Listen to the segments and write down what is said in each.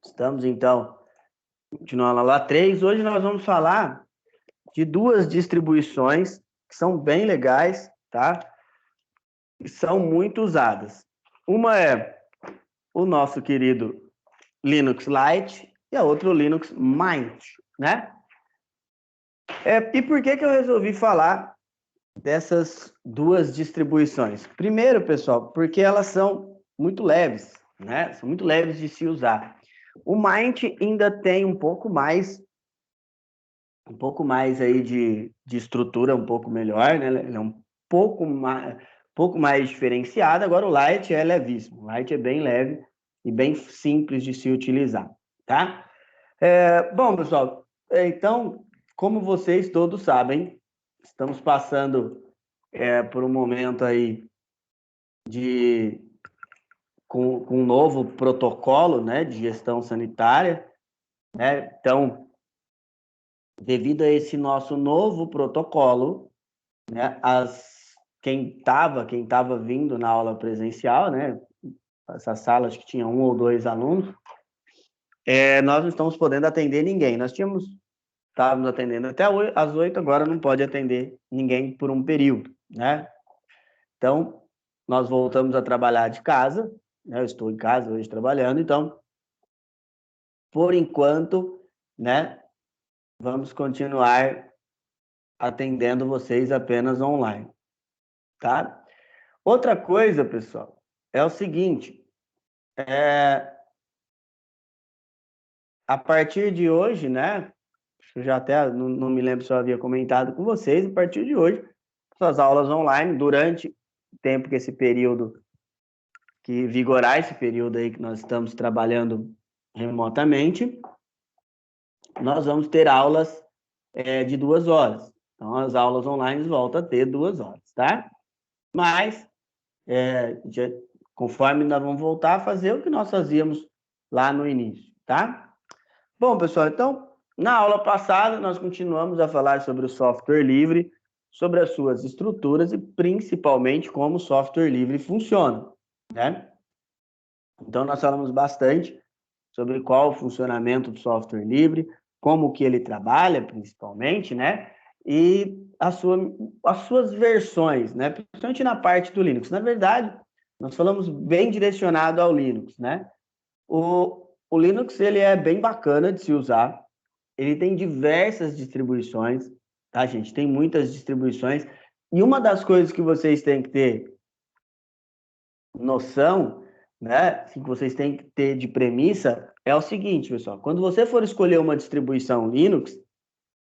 Estamos, então, continuando a aula 3. Hoje nós vamos falar de duas distribuições que são bem legais, tá? E são muito usadas. Uma é o nosso querido Linux Lite e a outra o Linux Mint, né? E por que eu resolvi falar dessas duas distribuições? Primeiro, pessoal, porque elas são muito leves, né? São muito leves de se usar. O Mint ainda tem um pouco mais aí de estrutura, um pouco melhor, né? Ele é um pouco mais diferenciado. Agora o Lite é levíssimo. O Lite é bem leve e bem simples de se utilizar, tá? Bom, pessoal, então, como vocês todos sabem, estamos passando por um momento aí com um novo protocolo, né, de gestão sanitária, né? Então, devido a esse nosso novo protocolo, né, quem estava vindo na aula presencial, né, essas salas que tinham 1 ou 2 alunos, nós não estamos podendo atender ninguém. Estávamos atendendo até às 8, agora não pode atender ninguém por um período, né? Então, nós voltamos a trabalhar de casa, né? Eu estou em casa hoje trabalhando, então, por enquanto, né, vamos continuar atendendo vocês apenas online, tá? Outra coisa, pessoal, é o seguinte, a partir de hoje, né, eu já até não me lembro se eu havia comentado com vocês, a partir de hoje, suas aulas online, durante o tempo que vigorar esse período aí que nós estamos trabalhando remotamente, nós vamos ter aulas de 2 horas. Então, as aulas online voltam a ter 2 horas, tá? Mas, conforme nós vamos voltar a fazer o que nós fazíamos lá no início, tá? Bom, pessoal, então, na aula passada, nós continuamos a falar sobre o software livre, sobre as suas estruturas e, principalmente, como o software livre funciona, né? Então, nós falamos bastante sobre qual o funcionamento do software livre, como que ele trabalha, principalmente, né? E as suas versões, né? Principalmente na parte do Linux. Na verdade, nós falamos bem direcionado ao Linux, né? O Linux, ele é bem bacana de se usar. Ele tem diversas distribuições, tá, gente? Tem muitas distribuições. E uma das coisas que vocês têm que ter noção, né, que vocês têm que ter de premissa, é o seguinte, pessoal. Quando você for escolher uma distribuição Linux,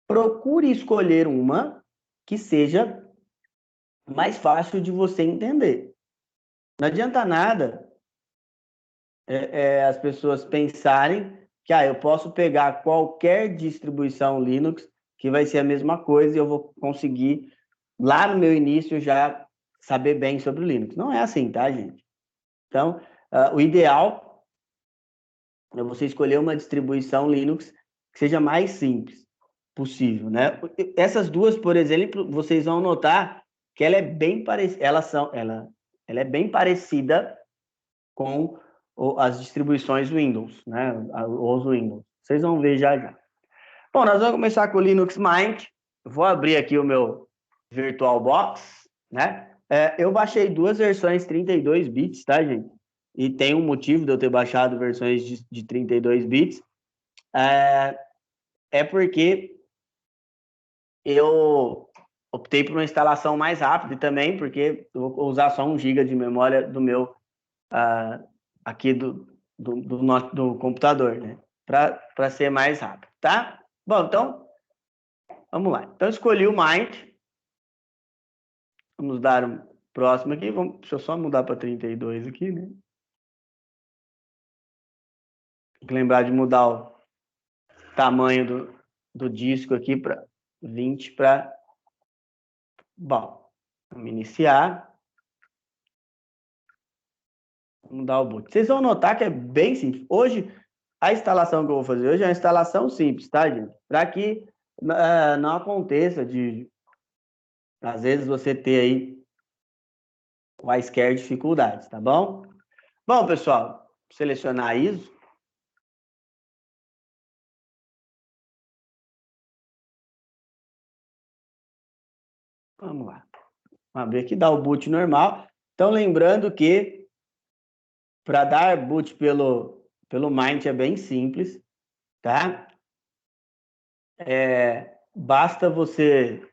procure escolher uma que seja mais fácil de você entender. Não adianta nada as pessoas pensarem que eu posso pegar qualquer distribuição Linux que vai ser a mesma coisa e eu vou conseguir, lá no meu início, já saber bem sobre o Linux. Não é assim, tá, gente? Então, o ideal é você escolher uma distribuição Linux que seja mais simples possível, né? Essas duas, por exemplo, vocês vão notar que ela é bem parecida, ela é bem parecida com as distribuições Windows, né? Os Windows. Vocês vão ver já já. Bom, nós vamos começar com o Linux Mint. Vou abrir aqui o meu VirtualBox, né? Eu baixei duas versões 32 bits, tá, gente? E tem um motivo de eu ter baixado versões de 32 bits. Porque eu optei por uma instalação mais rápida e também porque eu vou usar só 1 GB de memória do meu aqui do computador, né? Para ser mais rápido, tá? Bom, então, vamos lá. Então, escolhi o Mint. Vamos dar um próximo aqui. Deixa eu só mudar para 32 aqui, né? Tem que lembrar de mudar o tamanho do disco aqui para 20 para... Bom, vamos iniciar. Vamos dar o boot. Vocês vão notar que é bem simples. Hoje, a instalação que eu vou fazer hoje é uma instalação simples, tá, gente? Para que não aconteça às vezes, você ter aí quaisquer dificuldades, tá bom? Bom, pessoal, selecionar ISO. Vamos lá. Vamos abrir aqui, dar o boot normal. Então, lembrando que para dar boot pelo Mint é bem simples, tá? Basta você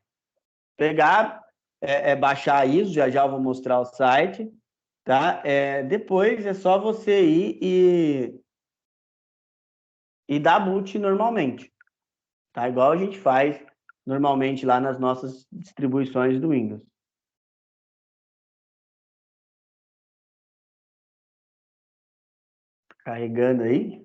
pegar, baixar a ISO, já eu vou mostrar o site, tá? Depois é só você ir e dar boot normalmente, tá? Igual a gente faz normalmente lá nas nossas distribuições do Windows. Carregando aí.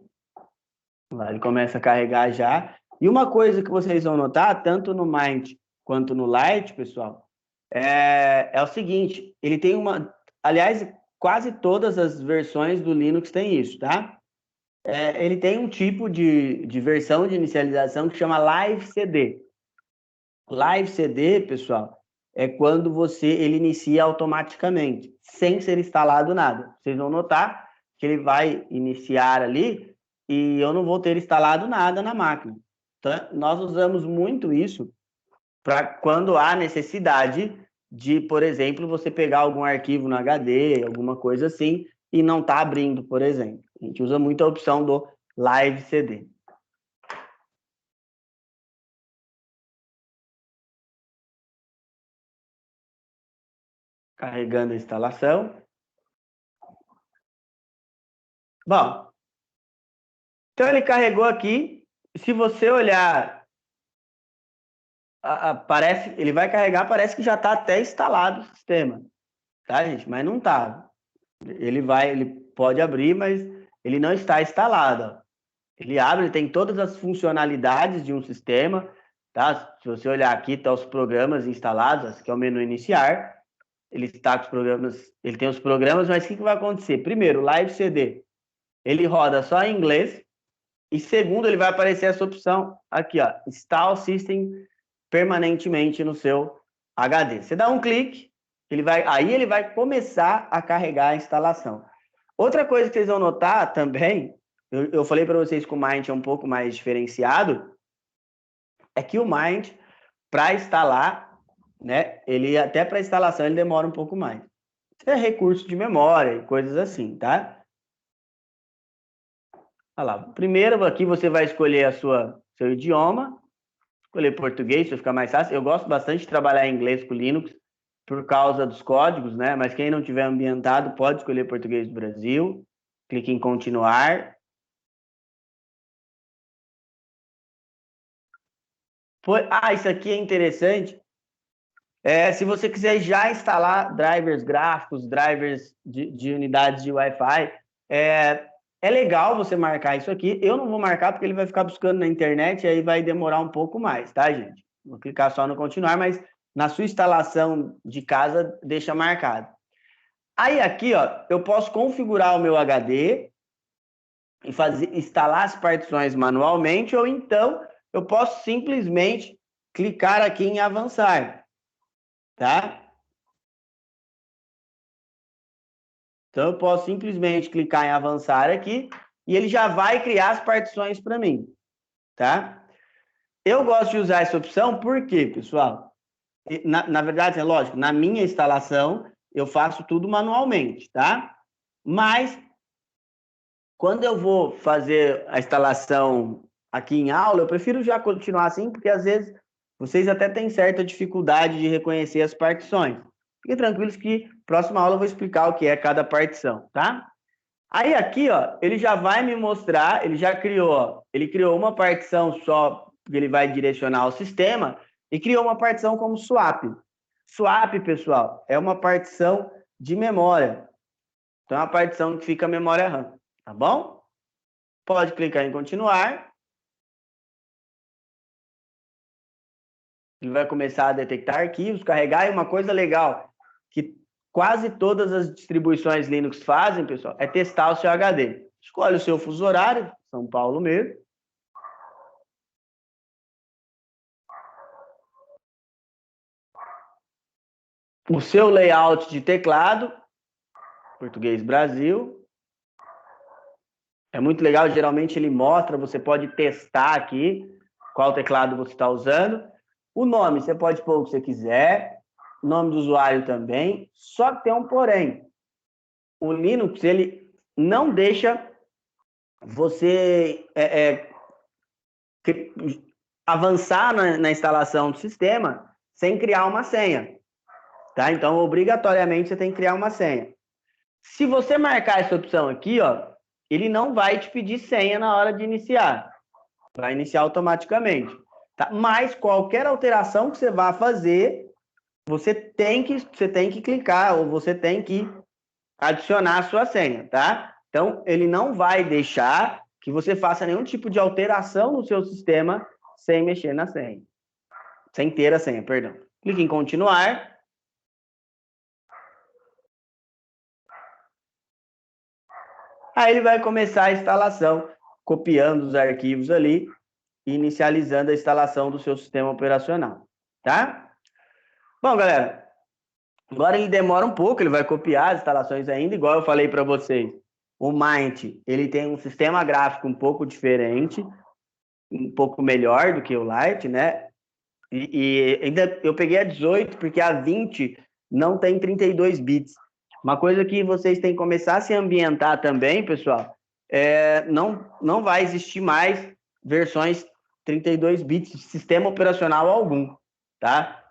Lá ele começa a carregar já. E uma coisa que vocês vão notar, tanto no Mint quanto no Lite, pessoal, é o seguinte, ele tem uma... Aliás, quase todas as versões do Linux têm isso, tá? Ele tem um tipo de versão de inicialização que chama Live CD. Live CD, pessoal, é quando ele inicia automaticamente, sem ser instalado nada. Vocês vão notar que ele vai iniciar ali e eu não vou ter instalado nada na máquina. Então, nós usamos muito isso para quando há necessidade de, por exemplo, você pegar algum arquivo no HD, alguma coisa assim, e não está abrindo, por exemplo. A gente usa muito a opção do Live CD. Carregando a instalação. Bom, então ele carregou aqui. Se você olhar, parece, ele vai carregar, parece que já está até instalado o sistema, tá, gente? Mas não está. Ele pode abrir, mas ele não está instalado. Ele abre, ele tem todas as funcionalidades de um sistema, tá? Se você olhar aqui, tá os programas instalados. Esse aqui é o menu iniciar. Ele está com os programas, ele tem os programas, mas o que vai acontecer? Primeiro, o Live CD, ele roda só em inglês. E segundo, ele vai aparecer essa opção aqui, ó, Install System permanentemente no seu HD. Você dá um clique, aí ele vai começar a carregar a instalação. Outra coisa que vocês vão notar também, eu falei para vocês que o Mint é um pouco mais diferenciado, é que o Mint, para instalar, né, ele até para instalação ele demora um pouco mais. Isso é recurso de memória e coisas assim, tá? Olha lá. Primeiro aqui você vai escolher seu idioma, escolher português para ficar mais fácil. Eu gosto bastante de trabalhar em inglês com Linux por causa dos códigos, né? Mas quem não tiver ambientado pode escolher português do Brasil. Clique em continuar. Isso aqui é interessante. Se você quiser já instalar drivers gráficos, drivers de unidades de Wi-Fi, é legal você marcar isso aqui. Eu não vou marcar porque ele vai ficar buscando na internet e aí vai demorar um pouco mais, tá, gente? Vou clicar só no continuar, mas na sua instalação de casa, deixa marcado. Aí aqui, ó, eu posso configurar o meu HD e instalar as partições manualmente, ou então eu posso simplesmente clicar aqui em avançar, tá? Então eu posso simplesmente clicar em avançar aqui e ele já vai criar as partições para mim, tá? Eu gosto de usar essa opção porque, pessoal, na verdade, é lógico, na minha instalação eu faço tudo manualmente, tá? Mas quando eu vou fazer a instalação aqui em aula, eu prefiro já continuar assim, porque às vezes vocês até têm certa dificuldade de reconhecer as partições. Fiquem tranquilos que próxima aula eu vou explicar o que é cada partição, tá? Aí aqui, ó, ele já vai me mostrar, ele já criou, ó, ele criou uma partição só, que ele vai direcionar ao sistema, e criou uma partição como swap. Swap, pessoal, é uma partição de memória. Então, é uma partição que fica a memória RAM, tá bom? Pode clicar em continuar. Ele vai começar a detectar arquivos, carregar, e uma coisa legal que quase todas as distribuições Linux fazem, pessoal, é testar o seu HD. Escolhe o seu fuso horário, São Paulo mesmo. O seu layout de teclado, português Brasil. É muito legal, geralmente ele mostra, você pode testar aqui qual teclado você está usando. O nome, você pode pôr o que você quiser, o nome do usuário também, só que tem um porém. O Linux, ele não deixa você avançar na instalação do sistema sem criar uma senha, tá? Então, obrigatoriamente, você tem que criar uma senha. Se você marcar essa opção aqui, ó, ele não vai te pedir senha na hora de iniciar. Vai iniciar automaticamente. Tá? Mas qualquer alteração que você vá fazer, você tem que clicar ou você tem que adicionar a sua senha, tá? Então, ele não vai deixar que você faça nenhum tipo de alteração no seu sistema sem mexer na senha. Sem ter a senha, perdão. Clique em continuar. Aí ele vai começar a instalação, copiando os arquivos ali e inicializando a instalação do seu sistema operacional, tá? Bom, galera, agora ele demora um pouco, ele vai copiar as instalações ainda, igual eu falei para vocês. O Mint, ele tem um sistema gráfico um pouco diferente, um pouco melhor do que o Lite, né? E ainda eu peguei a 18 porque a 20 não tem 32 bits. Uma coisa que vocês têm que começar a se ambientar também, pessoal, não vai existir mais versões 32 bits de sistema operacional algum, tá?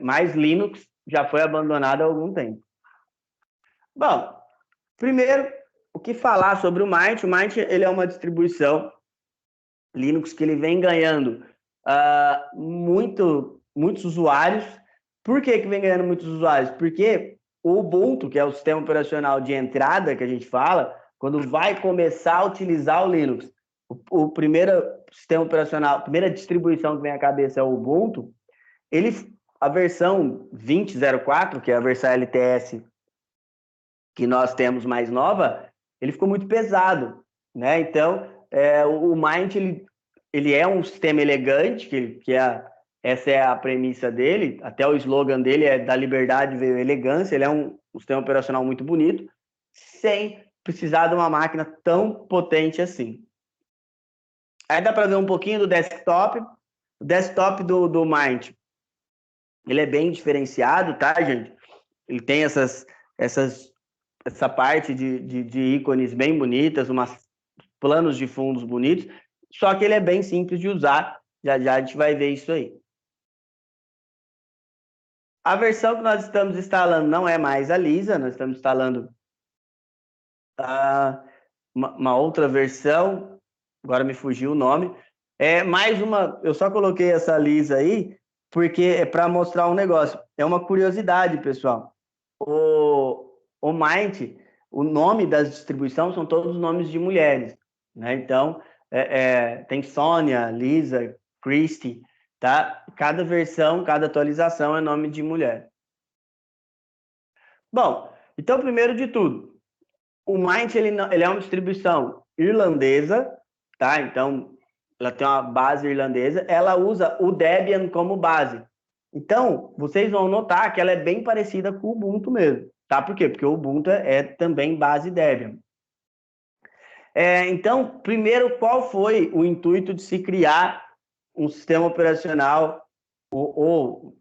Mais Linux já foi abandonado há algum tempo. Bom, primeiro, o que falar sobre o Mint? O Mint, ele é uma distribuição Linux que ele vem ganhando muitos usuários. Por que vem ganhando muitos usuários? Porque o Ubuntu, que é o sistema operacional de entrada que a gente fala, quando vai começar a utilizar o Linux, o primeiro sistema operacional, a primeira distribuição que vem à cabeça é o Ubuntu, a versão 20.04, que é a versão LTS que nós temos mais nova, ele ficou muito pesado, né? Então, o Mint, ele é um sistema elegante, essa é a premissa dele, até o slogan dele é da liberdade veio elegância, ele é um sistema operacional muito bonito, sem precisar de uma máquina tão potente assim. Aí dá para ver um pouquinho do desktop. O desktop do Mint, ele é bem diferenciado, tá, gente? Ele tem essa parte de ícones bem bonitas, umas planos de fundos bonitos, só que ele é bem simples de usar. Já já a gente vai ver isso aí. A versão que nós estamos instalando não é mais a Lisa, nós estamos instalando uma outra versão, agora me fugiu o nome. Eu só coloquei essa Lisa aí, porque é para mostrar um negócio. É uma curiosidade, pessoal. O Mint, o nome das distribuições são todos nomes de mulheres, né? Então, tem Sônia, Lisa, Christy, tá? Cada versão, cada atualização é nome de mulher. Bom, então, primeiro de tudo, o Mint, ele é uma distribuição irlandesa, tá? Então, ela tem uma base irlandesa, ela usa o Debian como base. Então, vocês vão notar que ela é bem parecida com o Ubuntu mesmo, tá? Por quê? Porque o Ubuntu é também base Debian. Então, primeiro, qual foi o intuito de se criar um sistema operacional ou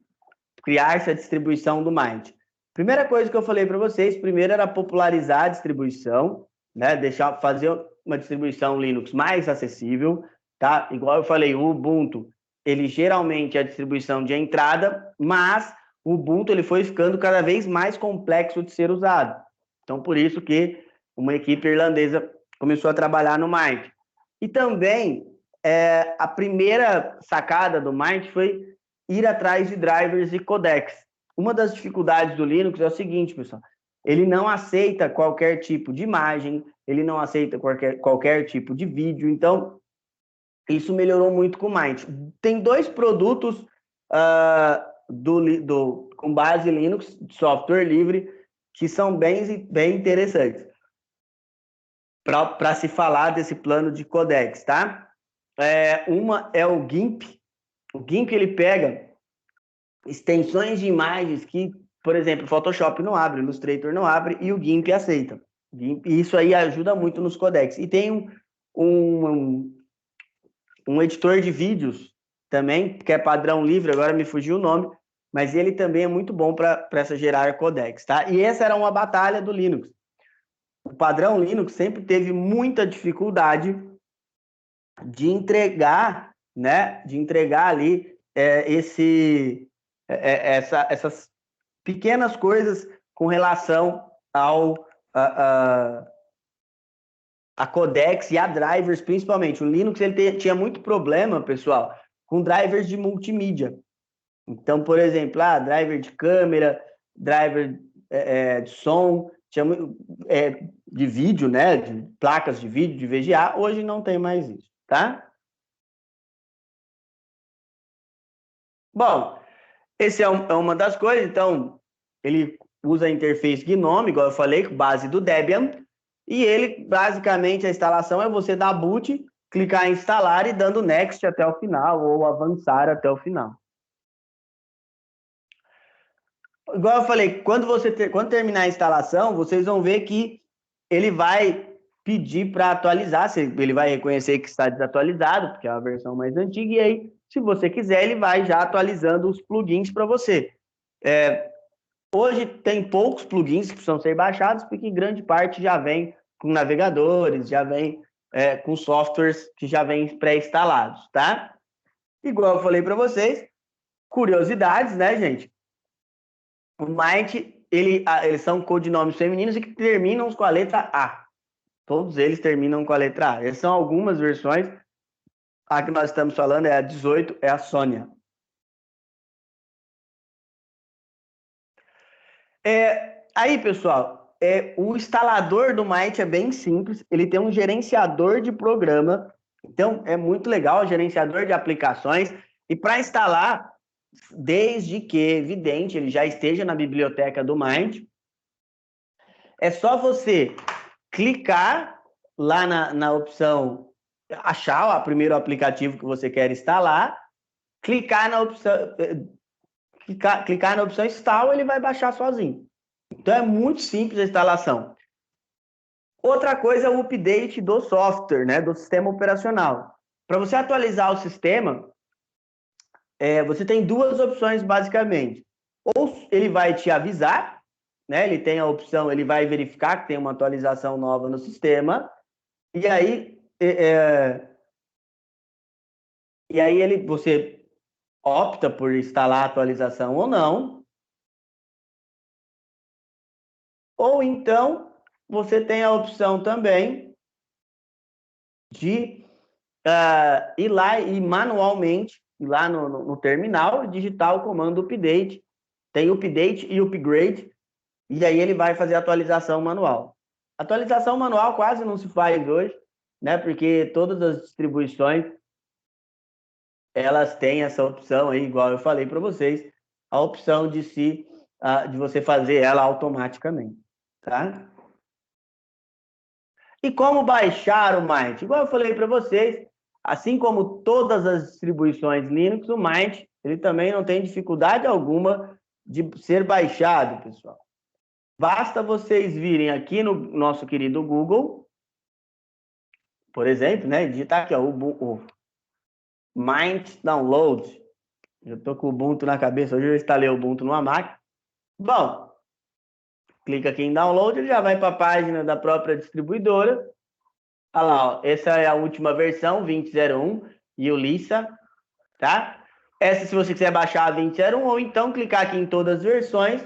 criar essa distribuição do Mint? Primeira coisa que eu falei para vocês, primeiro era popularizar a distribuição, né? Fazer uma distribuição Linux mais acessível, tá? Igual eu falei, o Ubuntu, ele geralmente é a distribuição de entrada, mas o Ubuntu ele foi ficando cada vez mais complexo de ser usado. Então, por isso que uma equipe irlandesa começou a trabalhar no Mint. E também, a primeira sacada do Mint foi ir atrás de drivers e codecs. Uma das dificuldades do Linux é o seguinte, pessoal, ele não aceita qualquer tipo de imagem, ele não aceita qualquer tipo de vídeo, então isso melhorou muito com o Mint. Tem dois produtos com base Linux, software livre, que são bem interessantes para se falar desse plano de codecs, tá? Uma é o GIMP. O GIMP, ele pega extensões de imagens que, por exemplo, o Photoshop não abre, o Illustrator não abre e o GIMP aceita. E isso aí ajuda muito nos codecs. E tem um editor de vídeos também, que é padrão livre, agora me fugiu o nome, mas ele também é muito bom para essa gerar codecs, tá? E essa era uma batalha do Linux. O padrão Linux sempre teve muita dificuldade de entregar, né? De entregar ali essas pequenas coisas com relação a codecs e a drivers, principalmente. O Linux ele tinha muito problema, pessoal, com drivers de multimídia. Então, por exemplo, driver de câmera, driver de som, tinha, de vídeo, né? De placas de vídeo, de VGA. Hoje não tem mais isso, tá? Bom, esse é uma das coisas. Então, ele usa a interface GNOME, igual eu falei, base do Debian. E ele, basicamente, a instalação é você dar boot, clicar em instalar e dando next até o final, ou avançar até o final. Igual eu falei, quando terminar a instalação, vocês vão ver que ele vai pedir para atualizar, ele vai reconhecer que está desatualizado, porque é a versão mais antiga, e aí, se você quiser, ele vai já atualizando os plugins para você. Hoje tem poucos plugins que precisam ser baixados, porque grande parte já vem com navegadores, já vem com softwares que já vêm pré-instalados, tá? Igual eu falei para vocês, curiosidades, né, gente? O Might, eles são codinomes femininos e que terminam com a letra A. Todos eles terminam com a letra A. Essas são algumas versões. A que nós estamos falando é a 18, é a Sônia. Aí, pessoal, o instalador do Might é bem simples. Ele tem um gerenciador de programa. Então, é muito legal, gerenciador de aplicações. E para instalar, desde que, evidente, ele já esteja na biblioteca do Might, é só você clicar lá na opção, achar o primeiro aplicativo que você quer instalar, clicar na opção install, ele vai baixar sozinho. Então é muito simples a instalação. Outra coisa é o update do software, né, do sistema operacional. Para você atualizar o sistema, você tem duas opções basicamente. Ou ele vai te avisar, né? Ele tem a opção, ele vai verificar que tem uma atualização nova no sistema, e aí você opta por instalar a atualização ou não, ou então você tem a opção também de ir lá e manualmente, ir lá no terminal, digitar o comando update. Tem update e upgrade, e aí ele vai fazer a atualização manual. Atualização manual quase não se faz hoje, né? Porque todas as distribuições elas têm essa opção aí, igual eu falei para vocês, a opção de você fazer ela automaticamente, tá? E como baixar o Mint? Igual eu falei para vocês, assim como todas as distribuições Linux, o Mint ele também não tem dificuldade alguma de ser baixado, pessoal. Basta vocês virem aqui no nosso querido Google, por exemplo, né? Digitar aqui, ó, o Mint Download. Eu estou com o Ubuntu na cabeça, hoje eu instalei o Ubuntu numa máquina. Bom, clica aqui em Download, ele já vai para a página da própria distribuidora. Olha lá, ó, essa é a última versão, 20.01, e o Lisa, tá? Essa, se você quiser baixar a 20.01, ou então clicar aqui em todas as versões,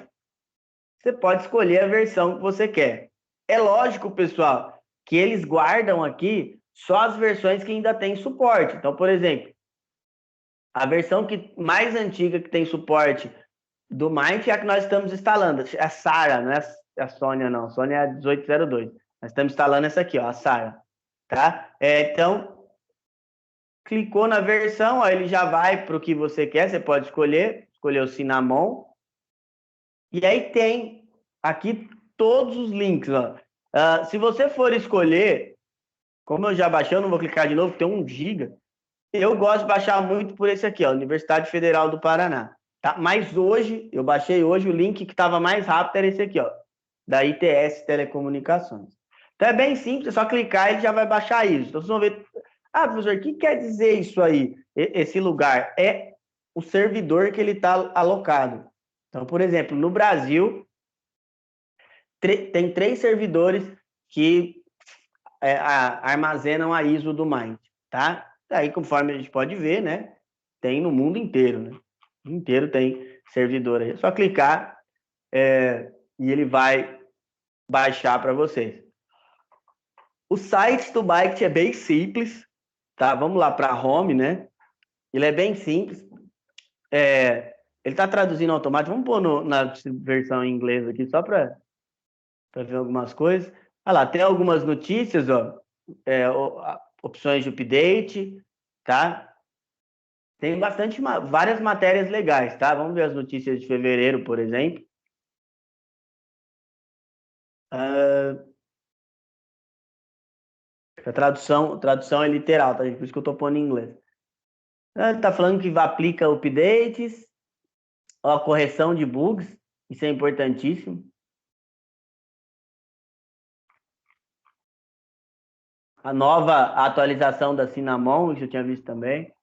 você pode escolher a versão que você quer. É lógico, pessoal, que eles guardam aqui só as versões que ainda têm suporte. Então, por exemplo, a versão mais antiga que tem suporte do Mint é a que nós estamos instalando, a Sara, não é a Sônia, não. A Sônia é a 18.02. Nós estamos instalando essa aqui, ó, a Sara. Tá? Então, clicou na versão, ó, ele já vai para o que você quer, você pode escolher o Cinnamon. E aí tem aqui todos os links. Ó. Se você for escolher, como eu já baixei, eu não vou clicar de novo, tem 1 GB. Eu gosto de baixar muito por esse aqui, ó, Universidade Federal do Paraná. Tá? Mas hoje, eu baixei hoje, o link que estava mais rápido era esse aqui, ó. da ITS Telecomunicações. Então é bem simples, é só clicar e ele já vai baixar isso. Então vocês vão ver, professor, o que quer dizer isso aí? Esse lugar é o servidor que ele está alocado. Então, por exemplo, no Brasil, tem 3 servidores que armazenam a ISO do Mind, tá? Aí, conforme a gente pode ver, né, tem no mundo inteiro, né? O mundo inteiro tem servidor aí. É só clicar e ele vai baixar para vocês. O site do Bike é bem simples, tá? Vamos lá para Home, né? Ele é bem simples. Ele está traduzindo automático. Vamos pôr na versão em inglês aqui, só para ver algumas coisas. Olha lá, tem algumas notícias, ó. Opções de update, tá? Tem várias matérias legais, tá? Vamos ver as notícias de fevereiro, por exemplo. A tradução é literal, tá, gente? Por isso que eu tô pondo em inglês. Ele tá falando que aplica updates, ó, correção de bugs, isso é importantíssimo. A nova atualização da Cinnamon, isso eu tinha visto também.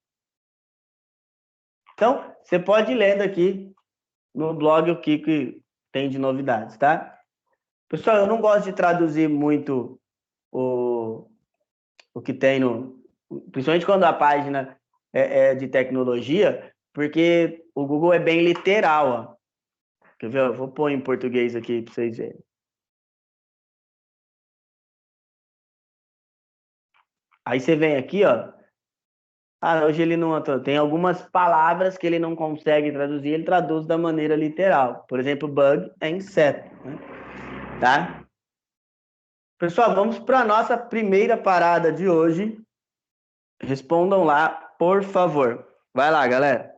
Então, você pode ir lendo aqui no blog o que tem de novidades, tá? Pessoal, eu não gosto de traduzir muito o que tem principalmente quando a página é de tecnologia, porque o Google é bem literal, ó. Quer ver? Eu vou pôr em português aqui para vocês verem. Aí você vem aqui, ó. Hoje ele não tem algumas palavras que ele não consegue traduzir, ele traduz da maneira literal. Por exemplo, bug é inseto, né? Tá? Pessoal, vamos para a nossa primeira parada de hoje. Respondam lá, por favor. Vai lá, galera.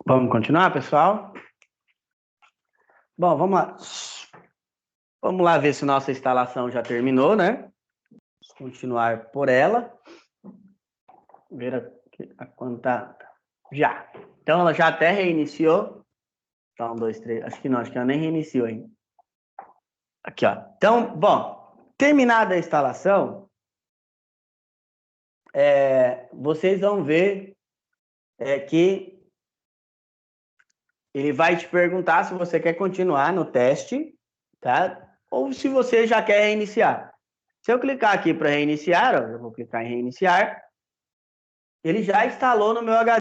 Vamos continuar, pessoal? Bom, vamos lá. Vamos lá ver se nossa instalação já terminou, né? Vamos continuar por ela. Ver a quanta... Já. Então, ela já até reiniciou. Então, 1, 2, 3. Acho que não, acho que ela nem reiniciou ainda. Aqui, ó. Então, bom, terminada a instalação, vocês vão ver que ele vai te perguntar se você quer continuar no teste, tá? Ou se você já quer reiniciar. Se eu clicar aqui para reiniciar, ó, eu vou clicar em reiniciar, ele já instalou no meu HD.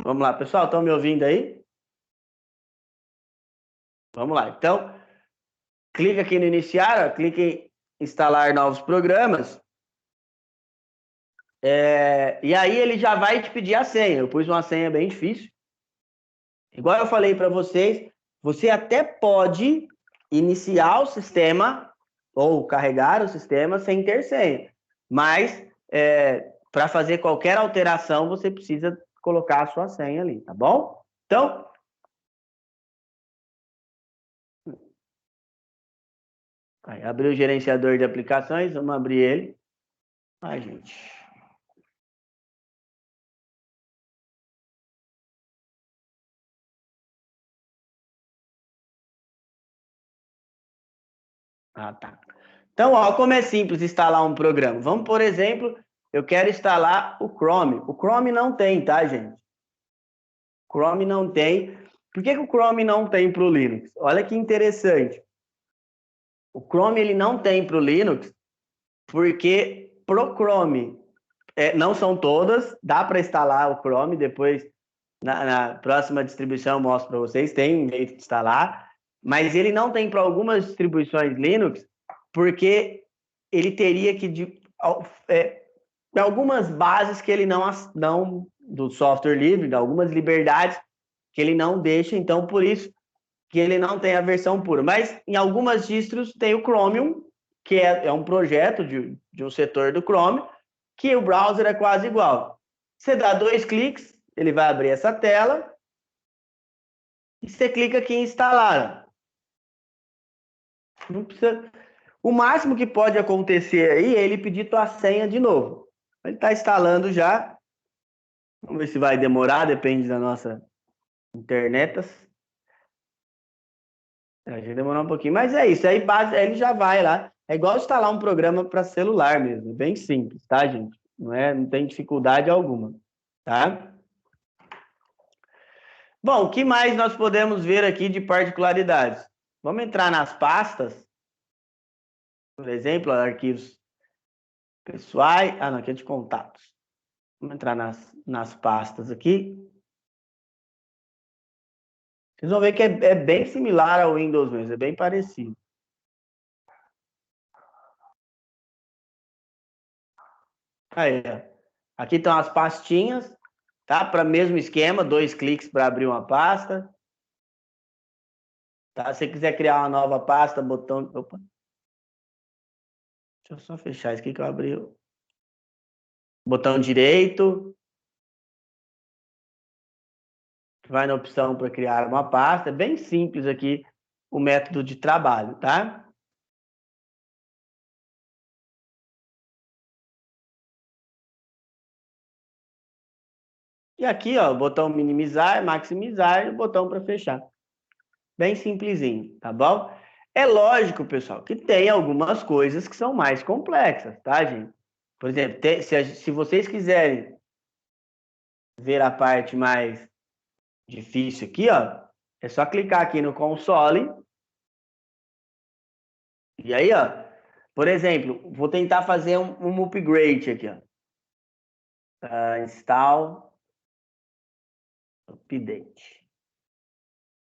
Vamos lá, pessoal, estão me ouvindo aí? Vamos lá. Então, clica aqui no iniciar, ó, clica em instalar novos programas. E aí ele já vai te pedir a senha. Eu pus uma senha bem difícil. Igual eu falei para vocês, você até pode iniciar o sistema ou carregar o sistema sem ter senha. Mas, para fazer qualquer alteração, você precisa colocar a sua senha ali, tá bom? Então, aí, abrir o gerenciador de aplicações, vamos abrir ele. Ai, gente. Ah, tá. Então, ó, como é simples instalar um programa. Vamos, por exemplo, eu quero instalar o Chrome. O Chrome não tem, tá, gente? Chrome não tem. Por que o Chrome não tem para o Linux? Olha que interessante. O Chrome ele não tem para o Linux porque pro Chrome não são todas. Dá para instalar o Chrome depois na próxima distribuição eu mostro para vocês. Tem um jeito de instalar, mas ele não tem para algumas distribuições Linux porque ele teria que tem algumas bases que ele não do software livre, algumas liberdades que ele não deixa, então por isso que ele não tem a versão pura. Mas em algumas distros tem o Chromium, que é um projeto de um setor do Chrome, que o browser é quase igual. Você dá 2 cliques, ele vai abrir essa tela, e você clica aqui em instalar. Não precisa... O máximo que pode acontecer aí é ele pedir tua senha de novo. Ele está instalando já. Vamos ver se vai demorar, depende da nossa internet. Vai demorar um pouquinho, mas é isso. Aí ele já vai lá. É igual instalar um programa para celular mesmo, bem simples, tá, gente? Não tem dificuldade alguma, tá? Bom, o que mais nós podemos ver aqui de particularidades? Vamos entrar nas pastas, por exemplo, arquivos pessoais. Ah, não, aqui é de contatos. Vamos entrar nas pastas aqui. Vocês vão ver que é bem similar ao Windows mesmo, é bem parecido. Aí, ó. Aqui estão as pastinhas, tá? Para mesmo esquema, 2 cliques para abrir uma pasta. Tá? Se você quiser criar uma nova pasta, botão... Opa. Deixa eu só fechar isso aqui que eu abri. Botão direito. Vai na opção para criar uma pasta. É bem simples aqui o método de trabalho, tá? E aqui, ó, o botão minimizar, maximizar e o botão para fechar. Bem simplesinho, tá bom? É lógico, pessoal, que tem algumas coisas que são mais complexas, tá, gente? Por exemplo, se vocês quiserem ver a parte mais difícil aqui, ó, é só clicar aqui no console. E aí, ó, por exemplo, vou tentar fazer um upgrade aqui, ó. Install update.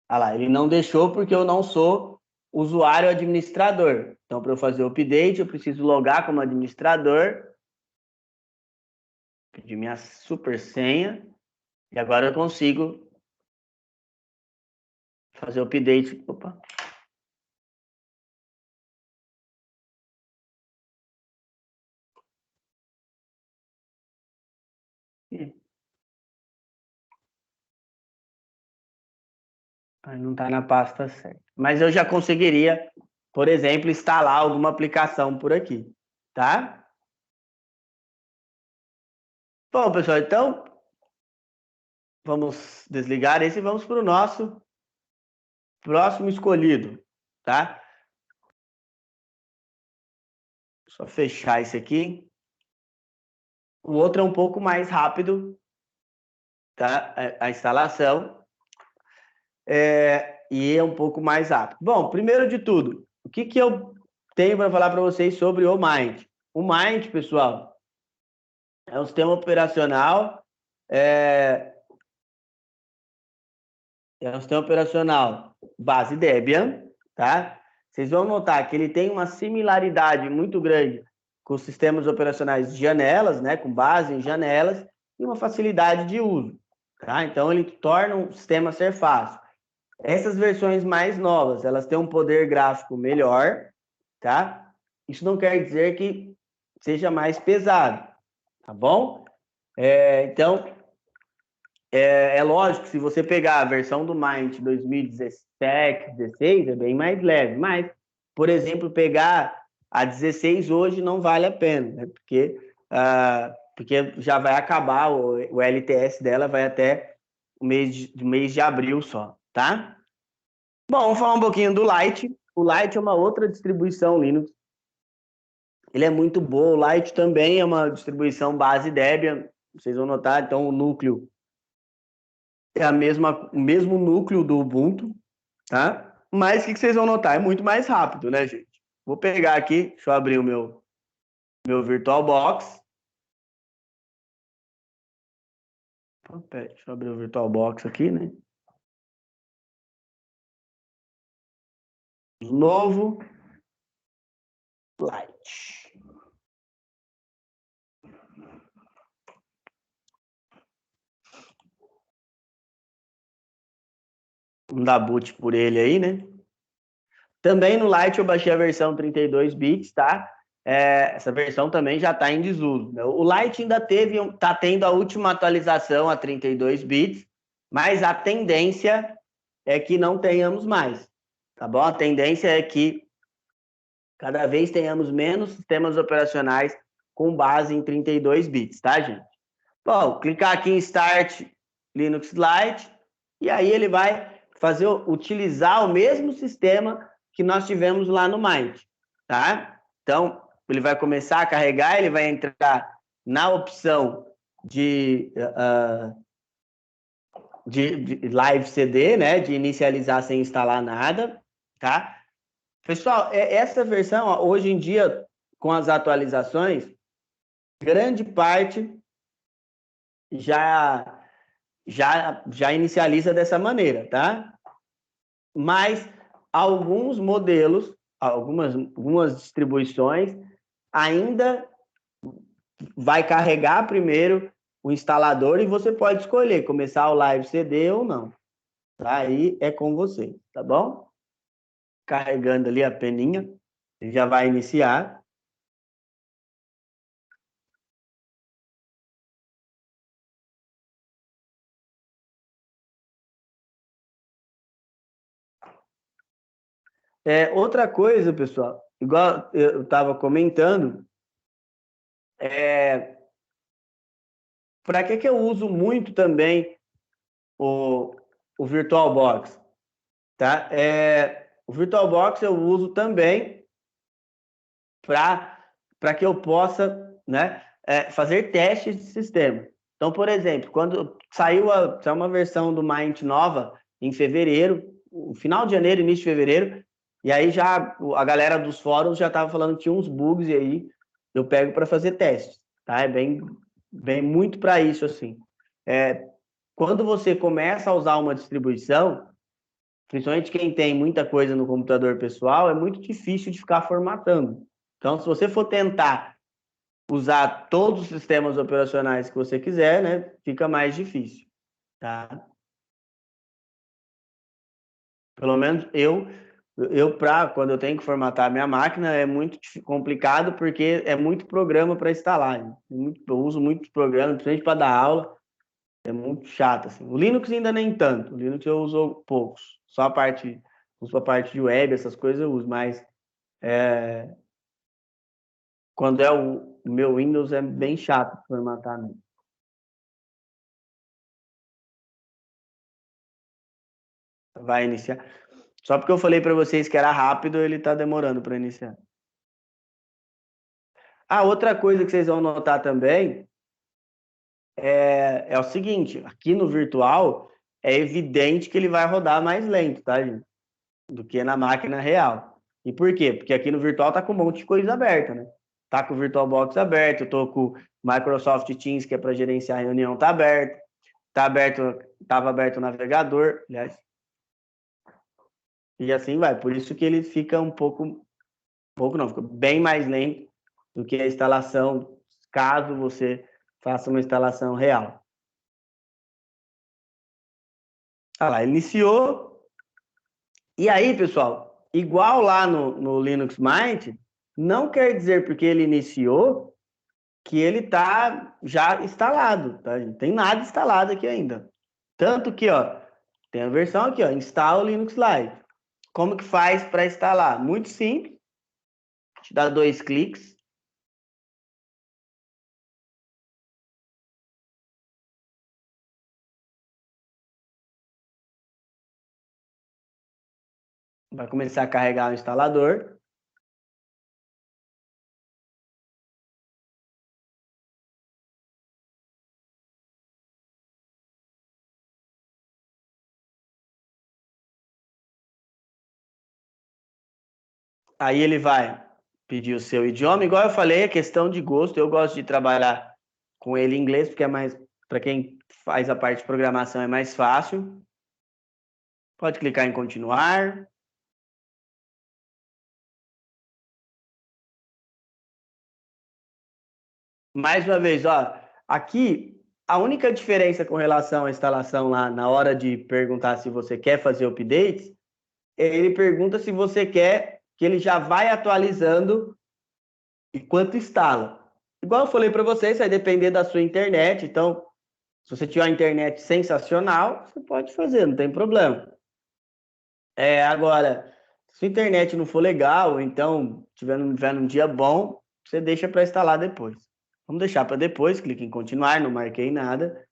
Ah lá, ele não deixou porque eu não sou usuário administrador. Então, para eu fazer o update, eu preciso logar como administrador, pedir minha super senha, e agora eu consigo fazer o update. Opa. Aí não está na pasta certa. Mas eu já conseguiria, por exemplo, instalar alguma aplicação por aqui, tá? Bom, pessoal, então vamos desligar esse e vamos para o nosso próximo escolhido, tá? Só fechar esse aqui. O outro é um pouco mais rápido, tá? A instalação. E é um pouco mais rápido. Bom, primeiro de tudo, o que eu tenho para falar para vocês sobre o Mind? O Mind, pessoal, é um sistema operacional, é um sistema operacional base Debian, tá? Vocês vão notar que ele tem uma similaridade muito grande com os sistemas operacionais de janelas, né? Com base em janelas e uma facilidade de uso, tá? Então ele torna um sistema ser fácil. Essas versões mais novas, elas têm um poder gráfico melhor, tá? Isso não quer dizer que seja mais pesado, tá bom? Então, é lógico que se você pegar a versão do Mind 2017, 16, é bem mais leve, mas, por exemplo, pegar a 16 hoje não vale a pena, né? Porque já vai acabar, o LTS dela vai até o mês de abril só, tá? Bom, vamos falar um pouquinho do Lite. O Lite é uma outra distribuição Linux. Ele é muito bom. O Lite também é uma distribuição base Debian. Vocês vão notar, então o núcleo é o mesmo núcleo do Ubuntu, tá? Mas o que vocês vão notar? É muito mais rápido, né, gente? Vou pegar aqui, deixa eu abrir o meu VirtualBox. Deixa eu abrir o VirtualBox aqui, né? Novo Lite. Vamos dar boot por ele aí, né? Também no Lite eu baixei a versão 32 bits, tá? Essa versão também já está em desuso. O Lite ainda está tendo a última atualização a 32 bits, mas a tendência é que não tenhamos mais, tá bom? A tendência é que cada vez tenhamos menos sistemas operacionais com base em 32 bits, tá, gente? Bom, clicar aqui em Start Linux Lite e aí ele vai utilizar o mesmo sistema que nós tivemos lá no Mint, tá? Então, ele vai começar a carregar, ele vai entrar na opção de Live CD, né? De inicializar sem instalar nada, tá? Pessoal, essa versão, ó, hoje em dia, com as atualizações, grande parte já inicializa dessa maneira, tá? Mas alguns modelos, algumas distribuições ainda vai carregar primeiro o instalador e você pode escolher começar o Live CD ou não. Tá? Aí é com você, tá bom? Carregando ali a peninha, ele já vai iniciar. Outra coisa, pessoal, igual eu estava comentando, para que eu uso muito também o, o VirtualBox? Tá? O VirtualBox eu uso também para que eu possa, né, fazer testes de sistema. Então, por exemplo, quando saiu uma versão do Mint nova em fevereiro, no final de janeiro, início de fevereiro, e aí já a galera dos fóruns já estava falando que tinha uns bugs e aí eu pego para fazer testes, tá? É bem muito para isso assim. Quando você começa a usar uma distribuição, principalmente quem tem muita coisa no computador pessoal, é muito difícil de ficar formatando. Então, se você for tentar usar todos os sistemas operacionais que você quiser, né, fica mais difícil, tá? Pelo menos quando eu tenho que formatar a minha máquina, é muito complicado porque é muito programa para instalar. Né? Eu uso muitos programas, principalmente para dar aula, é muito chato. Assim. O Linux ainda nem tanto, o Linux eu uso poucos, uso a parte de web, essas coisas eu uso, mas quando é o meu Windows é bem chato formatar mesmo. Vai iniciar. Só porque eu falei para vocês que era rápido, ele está demorando para iniciar. Outra coisa que vocês vão notar também é o seguinte: aqui no virtual é evidente que ele vai rodar mais lento, tá, gente? Do que na máquina real. E por quê? Porque aqui no virtual tá com um monte de coisa aberta, né? Tá com o VirtualBox aberto, eu tô com o Microsoft Teams, que é para gerenciar a reunião, tá aberto. Tá aberto, tava aberto o navegador, aliás. E assim vai. Por isso que ele fica pouco não, fica bem mais lento do que a instalação, caso você faça uma instalação real. Olha lá, iniciou. E aí, pessoal, igual lá no Linux Mint, não quer dizer porque ele iniciou que ele está já instalado, tá? Não tem nada instalado aqui ainda. Tanto que, ó, tem a versão aqui, ó, instala o Linux Lite. Como que faz para instalar? Muito simples. Te dá 2 cliques. Vai começar a carregar o instalador. Aí ele vai pedir o seu idioma. Igual eu falei, é questão de gosto. Eu gosto de trabalhar com ele em inglês, porque é mais, para quem faz a parte de programação, é mais fácil. Pode clicar em continuar. Mais uma vez, ó, aqui A única diferença com relação à instalação lá, na hora de perguntar se você quer fazer updates, ele pergunta se você quer que ele já vai atualizando enquanto instala. Igual eu falei para vocês, vai depender da sua internet. Então, se você tiver uma internet sensacional, você pode fazer, não tem problema. Agora, se a internet não for legal, então tiver num dia bom, você deixa para instalar depois. Vamos deixar para depois, clique em continuar, não marquei nada.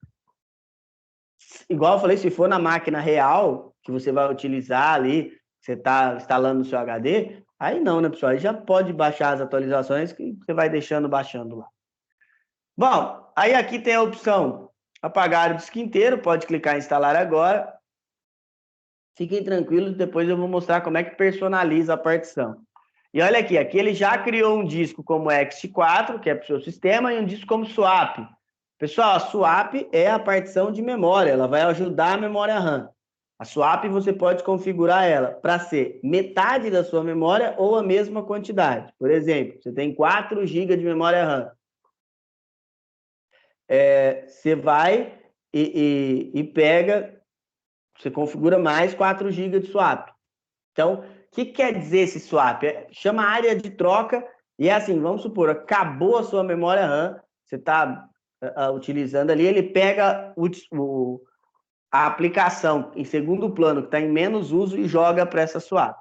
Igual eu falei, se for na máquina real, que você vai utilizar ali, você está instalando no seu HD, aí não, né, pessoal? Aí já pode baixar as atualizações que você vai deixando baixando lá. Bom, aí aqui tem a opção apagar o disco inteiro, pode clicar em instalar agora. Fiquem tranquilos, depois eu vou mostrar como é que personaliza a partição. E olha aqui ele já criou um disco como Ext4, que é para o seu sistema, e um disco como Swap. Pessoal, a Swap é a partição de memória, ela vai ajudar a memória RAM. A Swap você pode configurar ela para ser metade da sua memória ou a mesma quantidade. Por exemplo, você tem 4 GB de memória RAM. Você vai e pega, você configura mais 4 GB de swap. Então, o que quer dizer esse swap? Chama área de troca e é assim, vamos supor, acabou a sua memória RAM, você está utilizando ali, ele pega a aplicação em segundo plano, que está em menos uso, e joga para essa swap.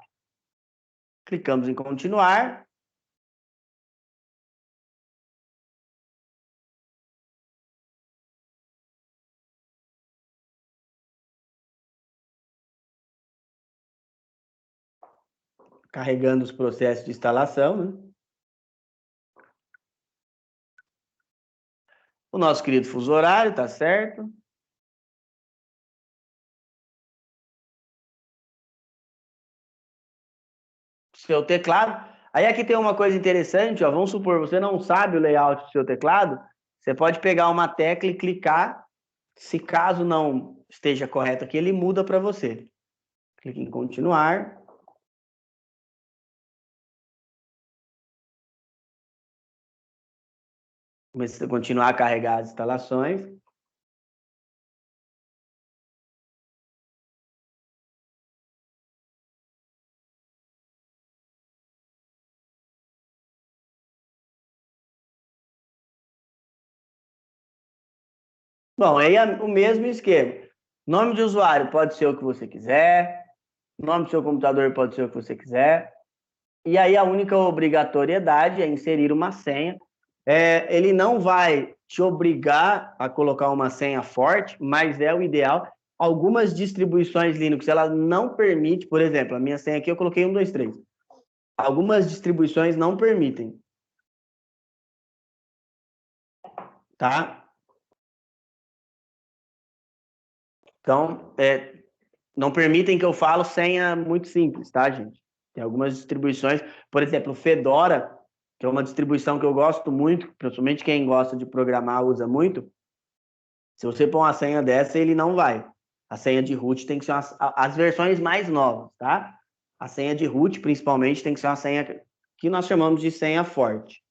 Clicamos em continuar. Carregando os processos de instalação, né? O nosso querido fuso horário, tá certo? Seu teclado. Aí aqui tem uma coisa interessante, ó, vamos supor, você não sabe o layout do seu teclado, você pode pegar uma tecla e clicar, se caso não esteja correto aqui, ele muda para você. Clique em continuar. Começa a continuar a carregar as instalações. Bom, aí é o mesmo esquema. Nome de usuário pode ser o que você quiser, nome do seu computador pode ser o que você quiser. E aí a única obrigatoriedade é inserir uma senha. Ele não vai te obrigar a colocar uma senha forte, mas é o ideal. Algumas distribuições Linux, elas não permitem, por exemplo, a minha senha aqui eu coloquei 1, 2, 3. Algumas distribuições não permitem. Tá? Então, não permitem que eu falo senha muito simples, tá, gente? Tem algumas distribuições, por exemplo, o Fedora, que é uma distribuição que eu gosto muito, principalmente quem gosta de programar usa muito. Se você pôr uma senha dessa, ele não vai. A senha de root tem que ser as versões mais novas, tá? A senha de root, principalmente, tem que ser uma senha que nós chamamos de senha forte.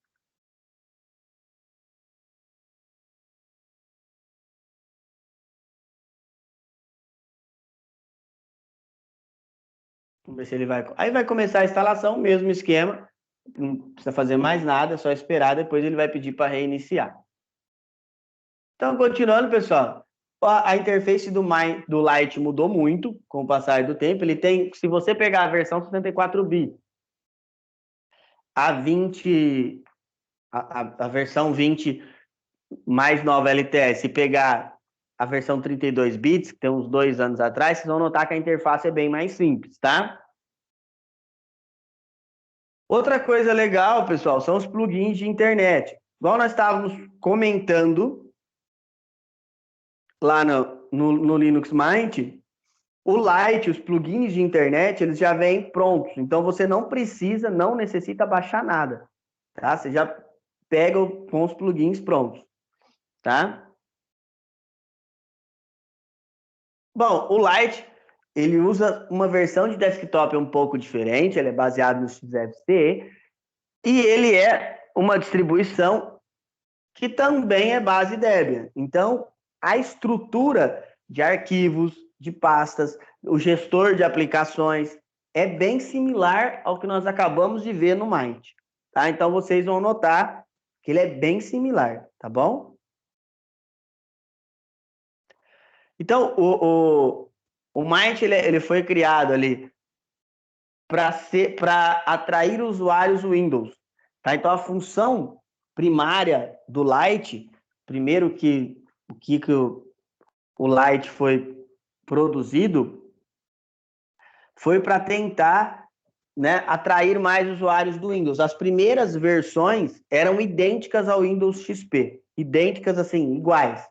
Vamos ver se ele vai... Aí vai começar a instalação, mesmo esquema. Não precisa fazer mais nada, é só esperar, depois ele vai pedir para reiniciar. Então, continuando, pessoal, a interface do Lite mudou muito com o passar do tempo. Ele tem, se você pegar a versão 64 bits, a 20, a versão 20 mais nova LTS, e pegar a versão 32 bits, que tem uns 2 anos atrás, vocês vão notar que a interface é bem mais simples, tá? Outra coisa legal, pessoal, são os plugins de internet. Igual nós estávamos comentando lá no Linux Mint, o Lite, os plugins de internet, eles já vêm prontos. Então, você não necessita baixar nada, tá? Você já pega com os plugins prontos, tá? Bom, o Lite, ele usa uma versão de desktop um pouco diferente, ele é baseado no XFCE, e ele é uma distribuição que também é base Debian. Então, a estrutura de arquivos, de pastas, o gestor de aplicações é bem similar ao que nós acabamos de ver no Mind, tá? Então vocês vão notar que ele é bem similar, tá bom? Então o Mind ele foi criado ali para atrair usuários Windows, tá? Então a função primária do Lite, primeiro que o Lite foi produzido, foi para tentar, né, atrair mais usuários do Windows. As primeiras versões eram idênticas ao Windows XP, idênticas assim, iguais,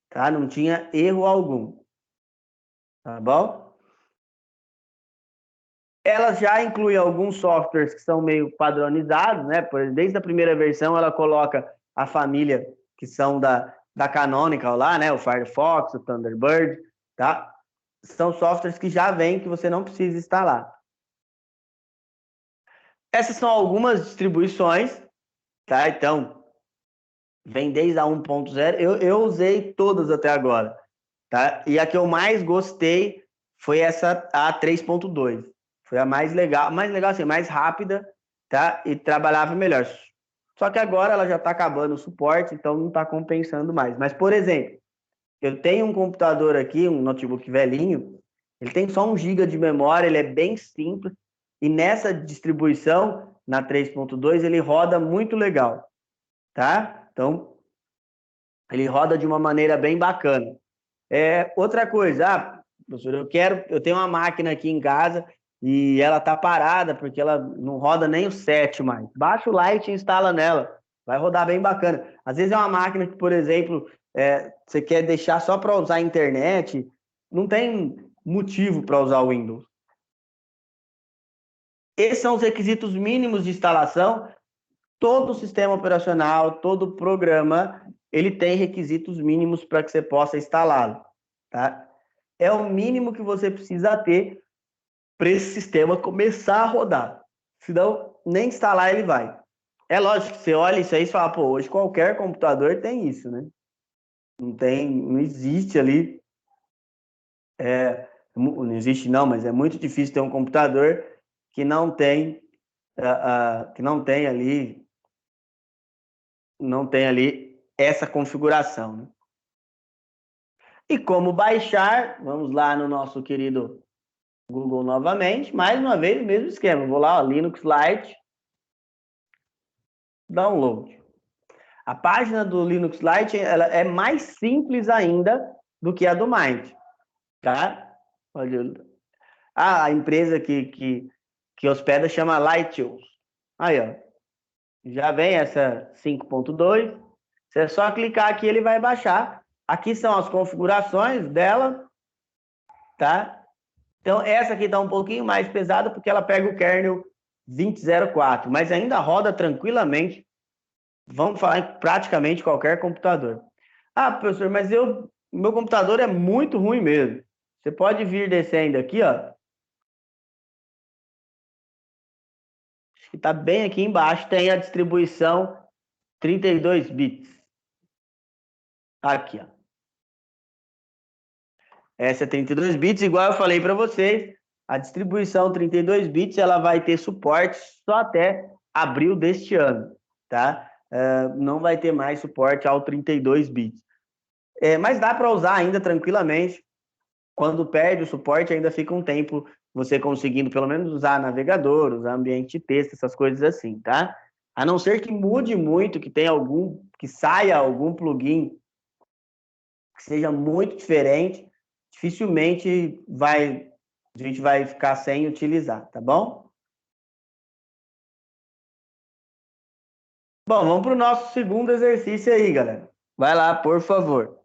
tá? Não tinha erro algum, tá bom? Ela já inclui alguns softwares que são meio padronizados, né? Desde a primeira versão ela coloca a família que são da Canonical lá, né? O Firefox, o Thunderbird, tá? São softwares que já vêm que você não precisa instalar. Essas são algumas distribuições, tá? Então, vem desde a 1.0. Eu usei todas até agora, tá? E a que eu mais gostei foi essa, a 3.2. Foi a mais legal assim, mais rápida, tá? E trabalhava melhor. Só que agora ela já está acabando o suporte, então não está compensando mais. Mas, por exemplo, eu tenho um computador aqui, um notebook velhinho, ele tem só 1 GB de memória, ele é bem simples, e nessa distribuição, na 3.2, ele roda muito legal, tá? Então, ele roda de uma maneira bem bacana. Outra coisa, professor, eu tenho uma máquina aqui em casa e ela tá parada porque ela não roda nem o 7 mais. Baixa o Lite e instala nela, vai rodar bem bacana. Às vezes é uma máquina que, por exemplo, você quer deixar só para usar a internet, não tem motivo para usar o Windows. Esses são os requisitos mínimos de instalação. Todo sistema operacional, todo programa, ele tem requisitos mínimos para que você possa instalá-lo, tá? É o mínimo que você precisa ter para esse sistema começar a rodar. Senão, nem instalar ele vai. É lógico que você olha isso aí e fala, pô, hoje qualquer computador tem isso, né? Não existe ali, não existe não, mas é muito difícil ter um computador que não tem, que não tem ali essa configuração, né? E como baixar, vamos lá no nosso querido Google novamente, mais uma vez o mesmo esquema. Vou lá, ó, Linux Lite, download. A página do Linux Lite ela é mais simples ainda do que a do Mind, tá? Olha, a empresa que hospeda chama Lighthouse. Aí, ó, já vem essa 5.2. Você é só clicar aqui, ele vai baixar. Aqui são as configurações dela, tá? Então, essa aqui está um pouquinho mais pesada porque ela pega o kernel 20.04, mas ainda roda tranquilamente. Vamos falar em praticamente qualquer computador. Ah, professor, mas meu computador é muito ruim mesmo. Você pode vir descendo aqui, ó. Acho que está bem aqui embaixo, tem a distribuição 32 bits. Aqui, ó. Essa é 32 bits, igual eu falei para vocês, a distribuição 32 bits ela vai ter suporte só até abril deste ano, tá? Não vai ter mais suporte ao 32 bits. Mas dá para usar ainda tranquilamente. Quando perde o suporte, ainda fica um tempo você conseguindo pelo menos usar navegador, usar ambiente de texto, essas coisas assim, tá? A não ser que mude muito, que saia algum plugin que seja muito diferente, dificilmente a gente vai ficar sem utilizar, tá bom? Bom, vamos para o nosso segundo exercício aí, galera. Vai lá, por favor.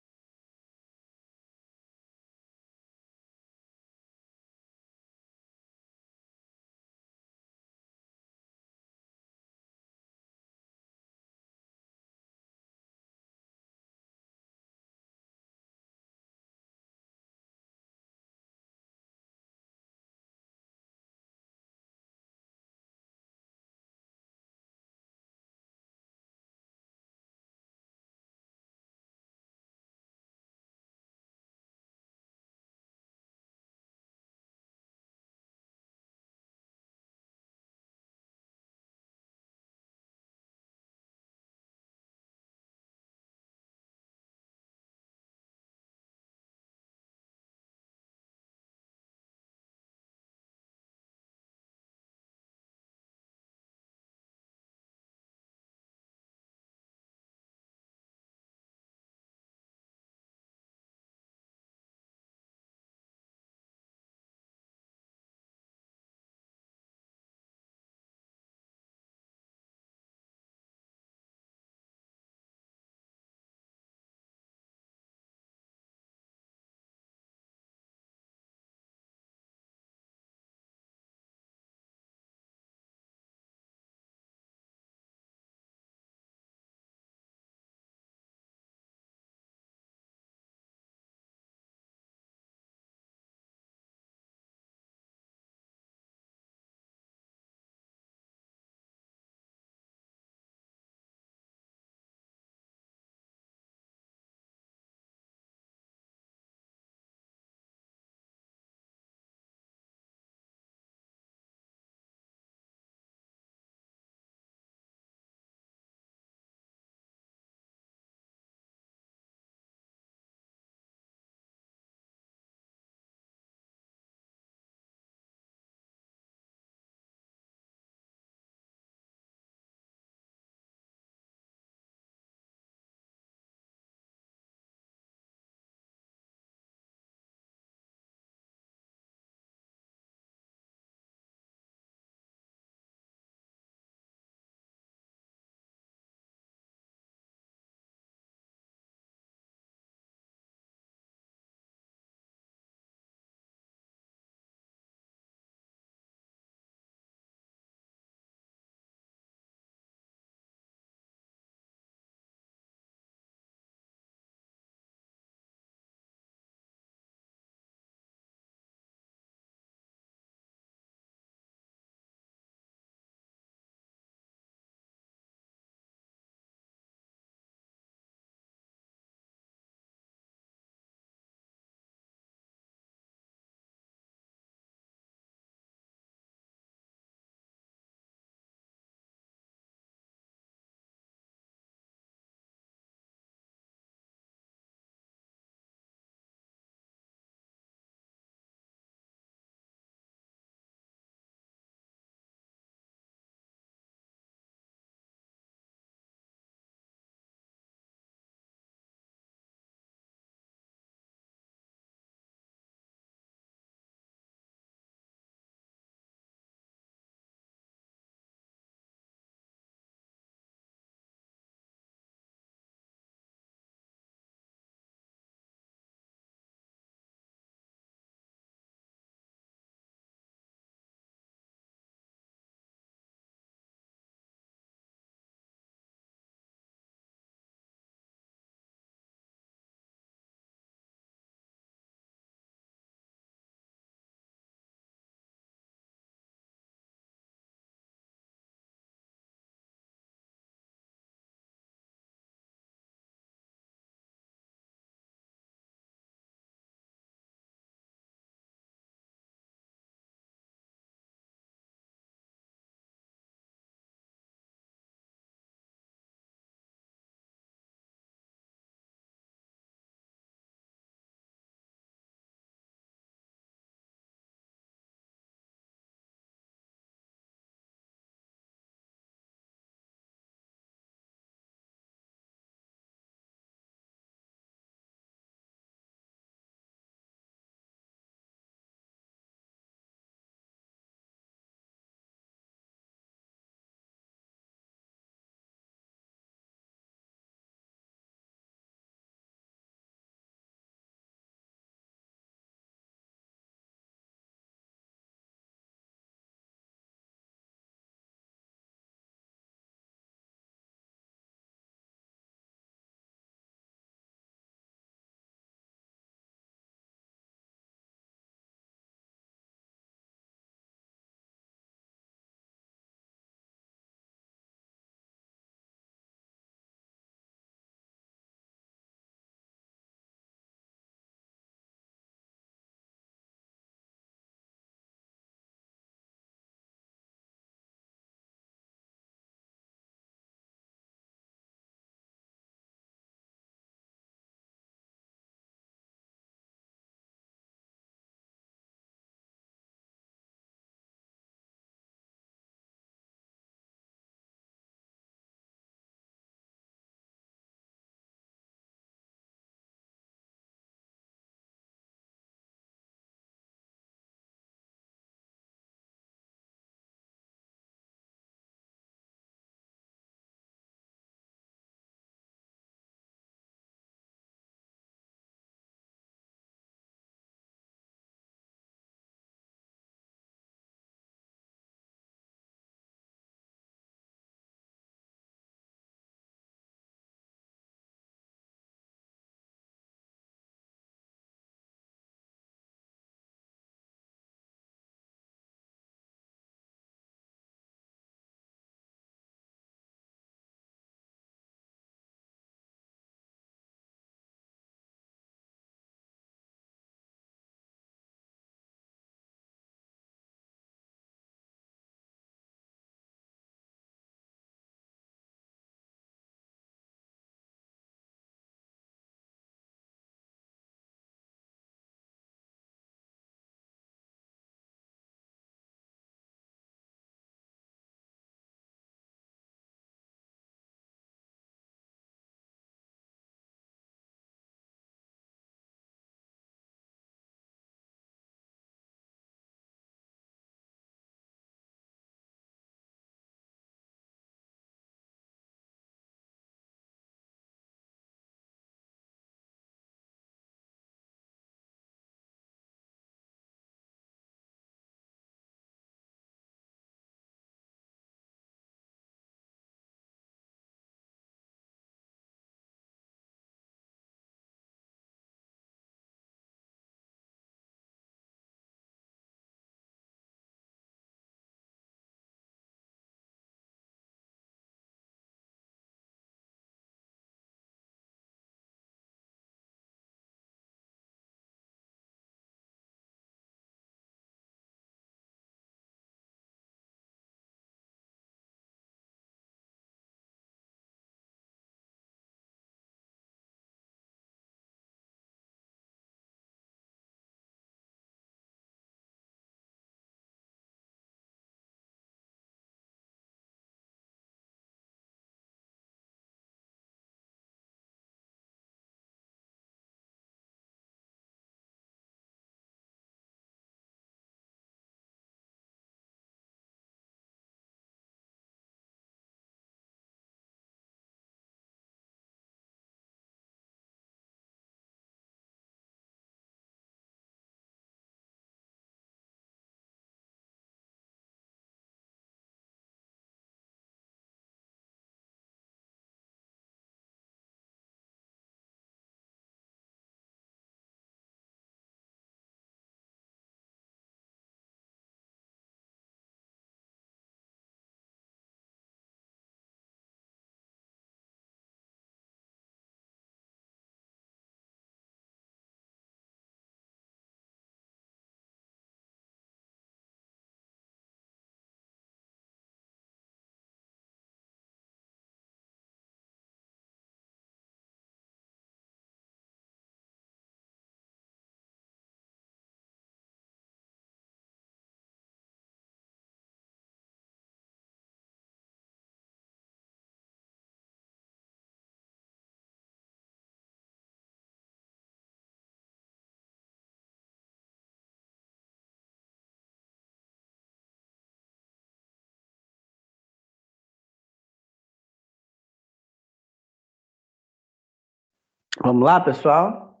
Vamos lá, pessoal?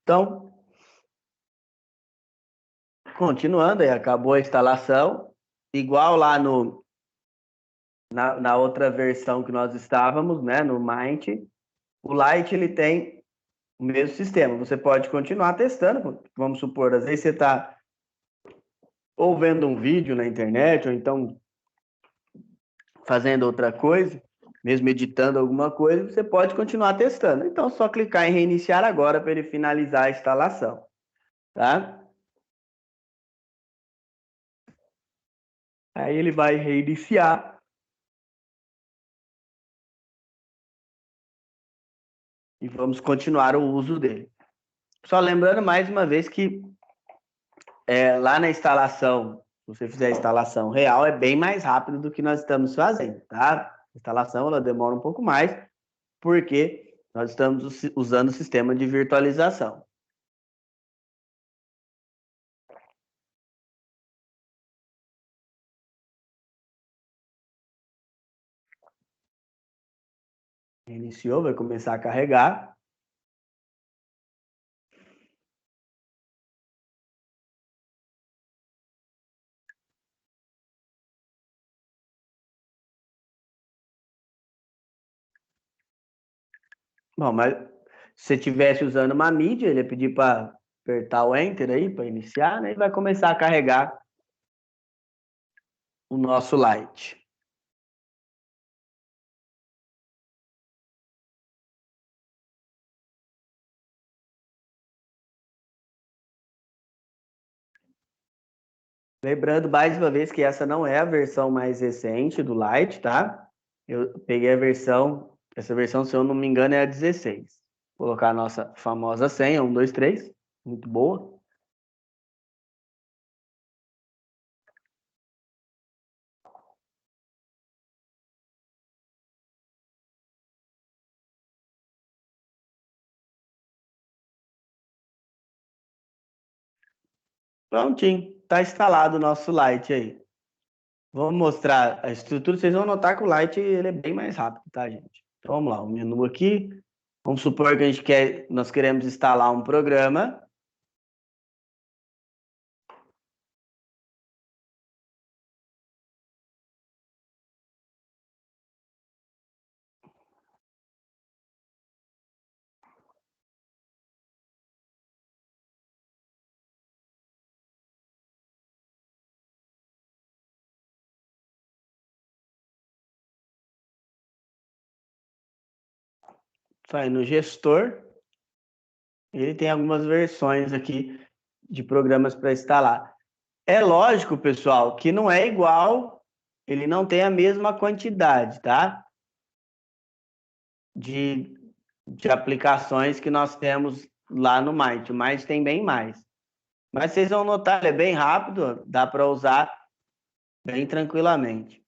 Então, continuando, aí acabou a instalação. Igual lá na outra versão que nós estávamos, né, no Mint, o Lite ele tem o mesmo sistema. Você pode continuar testando. Vamos supor, às vezes você está ou vendo um vídeo na internet, ou então fazendo outra coisa, mesmo editando alguma coisa, você pode continuar testando. Então, é só clicar em reiniciar agora para ele finalizar a instalação, tá? Aí ele vai reiniciar e vamos continuar o uso dele. Só lembrando mais uma vez que lá na instalação, se você fizer a instalação real, é bem mais rápido do que nós estamos fazendo, tá? A instalação ela demora um pouco mais, porque nós estamos usando o sistema de virtualização. Iniciou, vai começar a carregar. Bom, mas se você estivesse usando uma mídia, ele ia pedir para apertar o Enter aí, para iniciar, né? E vai começar a carregar o nosso Lite. Lembrando mais uma vez que essa não é a versão mais recente do Lite, tá? Eu peguei essa versão, se eu não me engano, é a 16. Vou colocar a nossa famosa senha, 1, 2, 3, muito boa. Prontinho, tá instalado o nosso Lite aí. Vamos mostrar a estrutura, vocês vão notar que o Lite ele é bem mais rápido, tá, gente? Então vamos lá, o menu aqui. Vamos supor que nós queremos instalar um programa. Vai no gestor. Ele tem algumas versões aqui de programas para instalar. É lógico, pessoal, que não é igual, ele não tem a mesma quantidade, tá? De, de aplicações que nós temos lá no Mint. O Mint tem bem mais. Mas vocês vão notar, ele é bem rápido, dá para usar bem tranquilamente.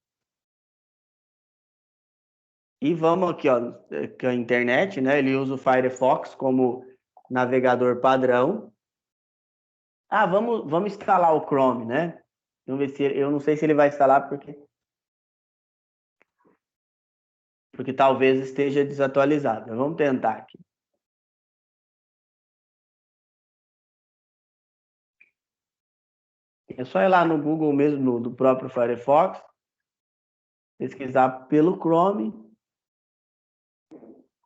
E vamos aqui, ó, que a internet, né? Ele usa o Firefox como navegador padrão. Ah, vamos instalar o Chrome, né? Vamos ver se eu não sei se ele vai instalar porque talvez esteja desatualizado. Vamos tentar aqui. É só ir lá no Google mesmo, do próprio Firefox, pesquisar pelo Chrome.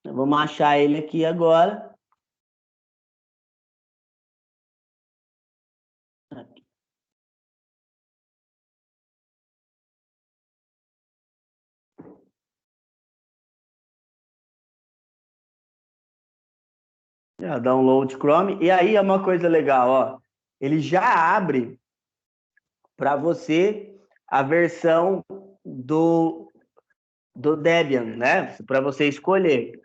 Vamos achar ele aqui agora. Aqui. Já download Chrome. E aí é uma coisa legal, ó. Ele já abre para você a versão do Debian, né? Para você escolher.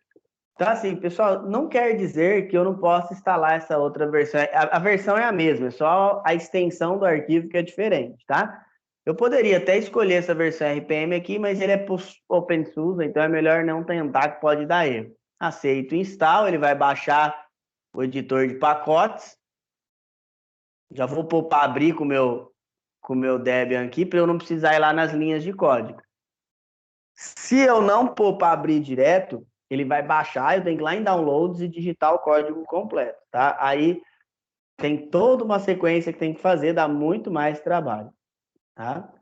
Então, assim, pessoal, não quer dizer que eu não possa instalar essa outra versão. A versão é a mesma, é só a extensão do arquivo que é diferente, tá? Eu poderia até escolher essa versão RPM aqui, mas ele é OpenSUSE, então é melhor não tentar, que pode dar erro. Aceito install, ele vai baixar o editor de pacotes. Já vou poupar abrir com o meu Debian aqui, para eu não precisar ir lá nas linhas de código. Se eu não pôr para abrir direto, ele vai baixar, eu tenho que ir lá em downloads e digitar o código completo, tá? Aí tem toda uma sequência que tem que fazer, dá muito mais trabalho, tá?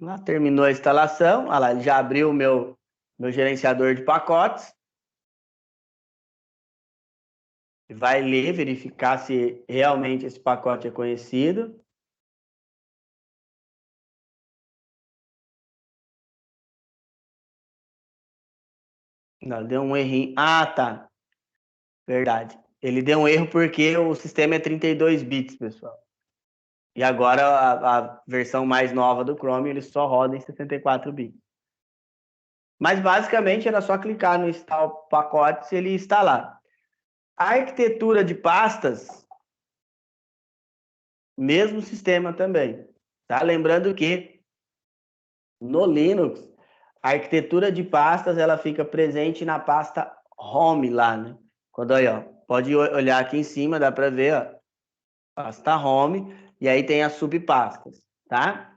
Lá terminou a instalação, olha lá, ele já abriu o meu gerenciador de pacotes, vai ler, verificar se realmente esse pacote é conhecido. Não, deu um errinho. Ah, tá. Verdade. Ele deu um erro porque o sistema é 32 bits, pessoal. E agora a versão mais nova do Chrome, ele só roda em 64 bits. Mas basicamente era só clicar no install pacotes e ele instalar. A arquitetura de pastas, mesmo sistema também. Tá? Lembrando que no Linux, a arquitetura de pastas ela fica presente na pasta Home lá, né? Quando aí, ó, pode olhar aqui em cima, dá para ver, ó, pasta Home, e aí tem as subpastas, tá?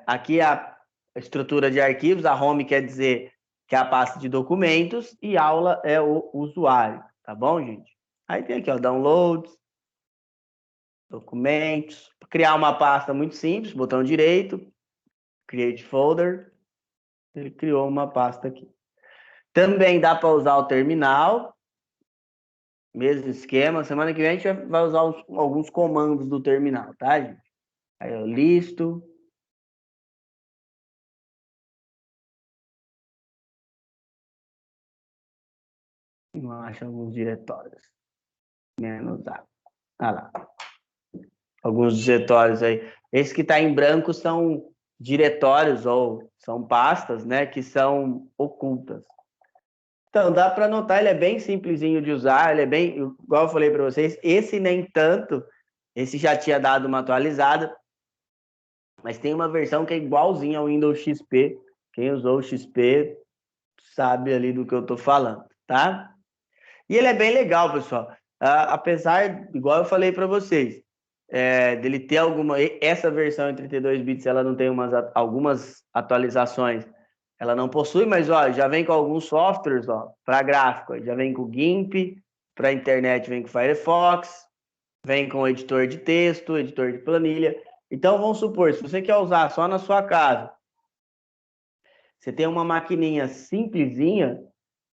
Aqui a estrutura de arquivos, a Home quer dizer que é a pasta de documentos e aula é o usuário, tá bom, gente? Aí tem aqui, ó, downloads, documentos, criar uma pasta muito simples, botão direito, create folder, ele criou uma pasta aqui. Também dá para usar o terminal, mesmo esquema. Semana que vem a gente vai usar alguns comandos do terminal, tá, gente? Aí eu listo. Não acho alguns diretórios. Menos A. Ah lá. Alguns diretórios aí. Esse que está em branco são diretórios ou são pastas, né, que são ocultas. Então, dá para notar, ele é bem simplesinho de usar, ele é bem, igual eu falei para vocês, esse nem tanto, esse já tinha dado uma atualizada, mas tem uma versão que é igualzinha ao Windows XP. Quem usou o XP sabe ali do que eu estou falando, tá? E ele é bem legal, pessoal. Apesar, igual eu falei para vocês, dele ter essa versão em 32 bits, ela não tem algumas atualizações, ela não possui, mas ó, já vem com alguns softwares, ó, para gráfico, já vem com o GIMP, para internet vem com o Firefox, vem com o editor de texto, editor de planilha. Então vamos supor, se você quer usar só na sua casa, você tem uma maquininha simplesinha,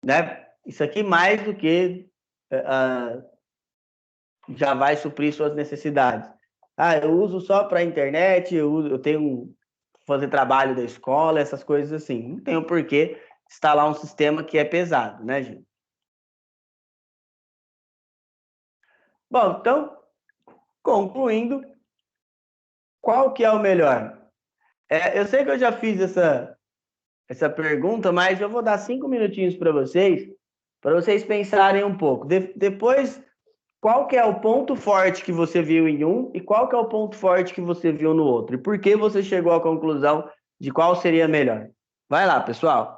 né? Isso aqui mais do que já vai suprir suas necessidades. Ah, eu uso só para a internet, eu tenho fazer trabalho da escola, essas coisas assim. Não tem o porquê instalar um sistema que é pesado, né, gente? Bom, então, concluindo, qual que é o melhor? Eu sei que eu já fiz essa pergunta, mas eu vou dar 5 minutinhos para vocês pensarem um pouco. Depois, qual que é o ponto forte que você viu em um e qual que é o ponto forte que você viu no outro? E por que você chegou à conclusão de qual seria melhor? Vai lá, pessoal.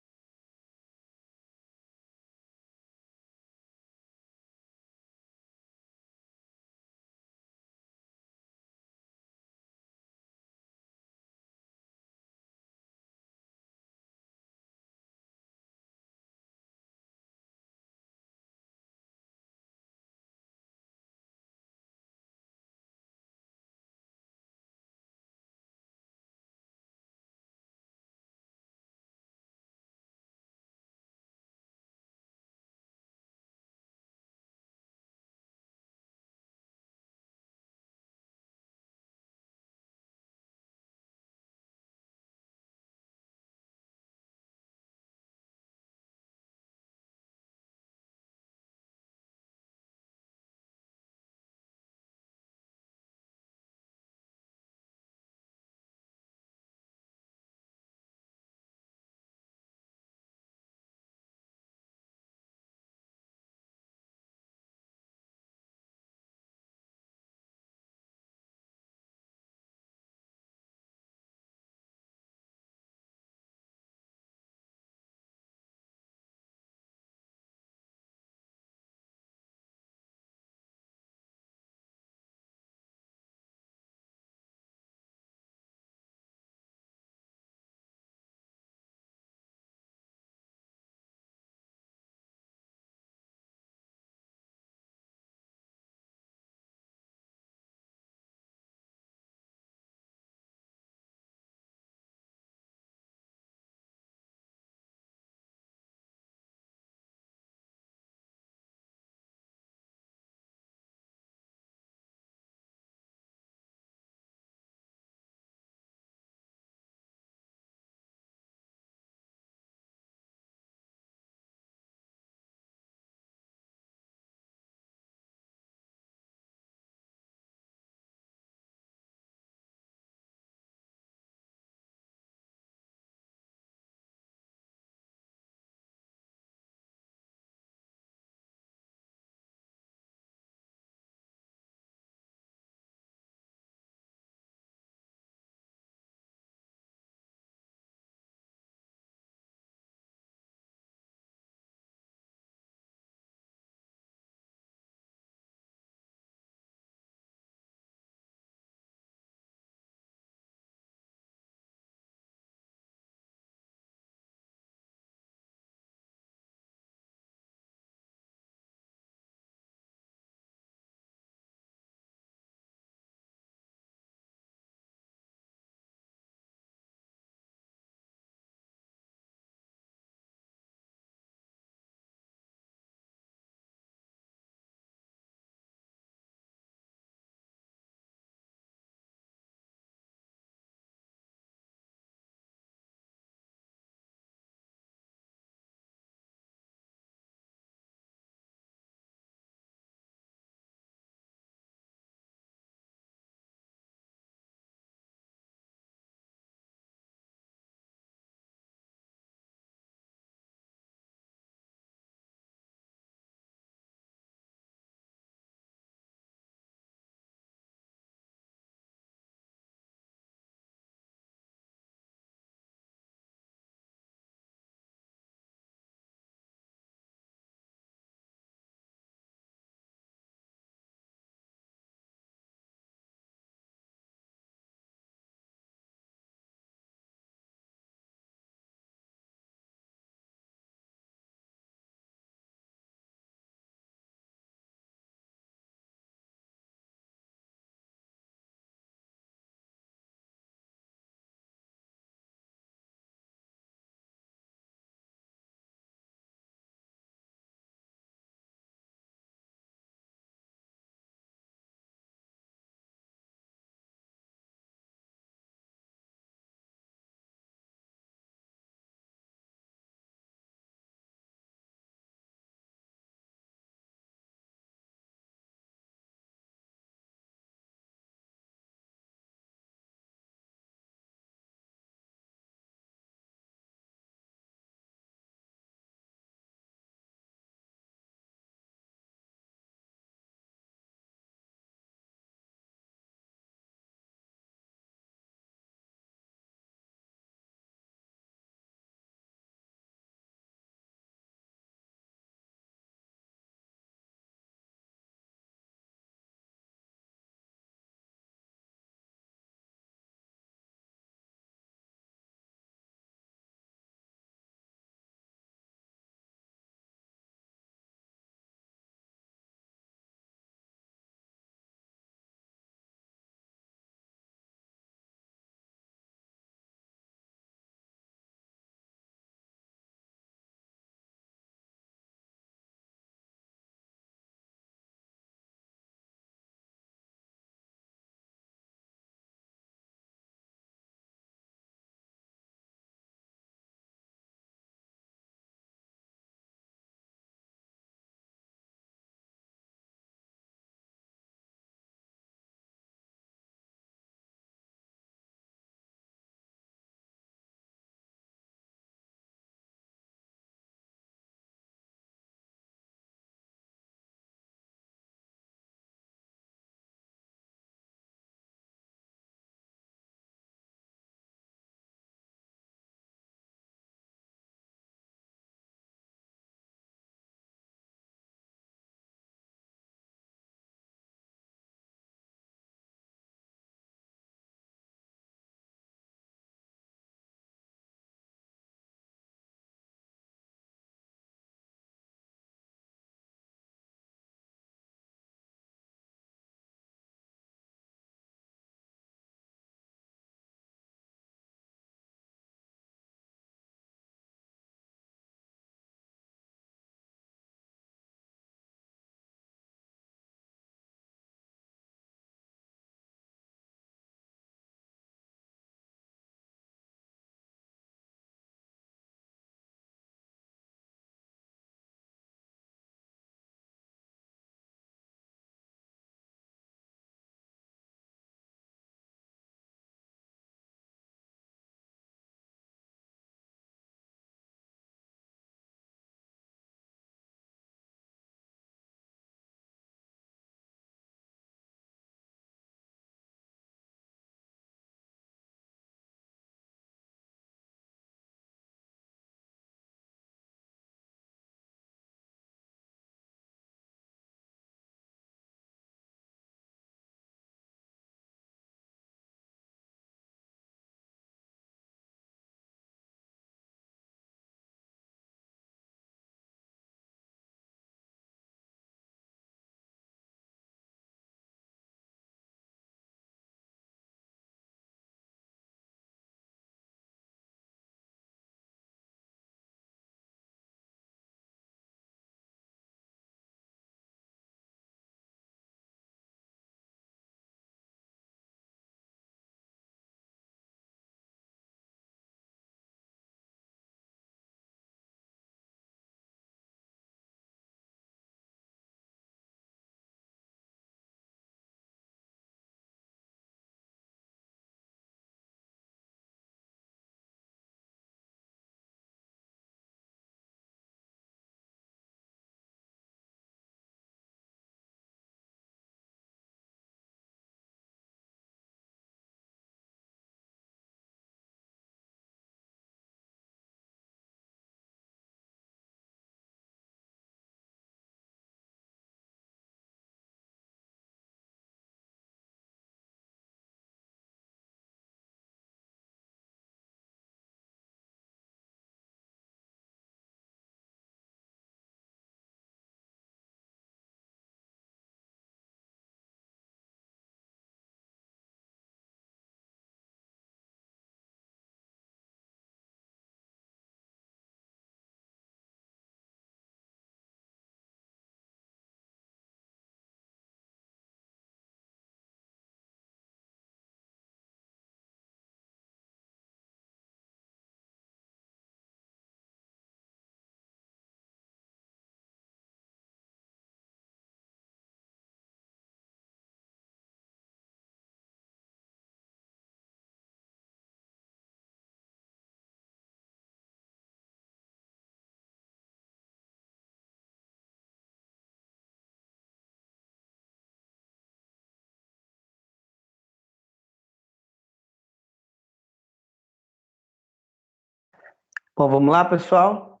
Bom, vamos lá, pessoal.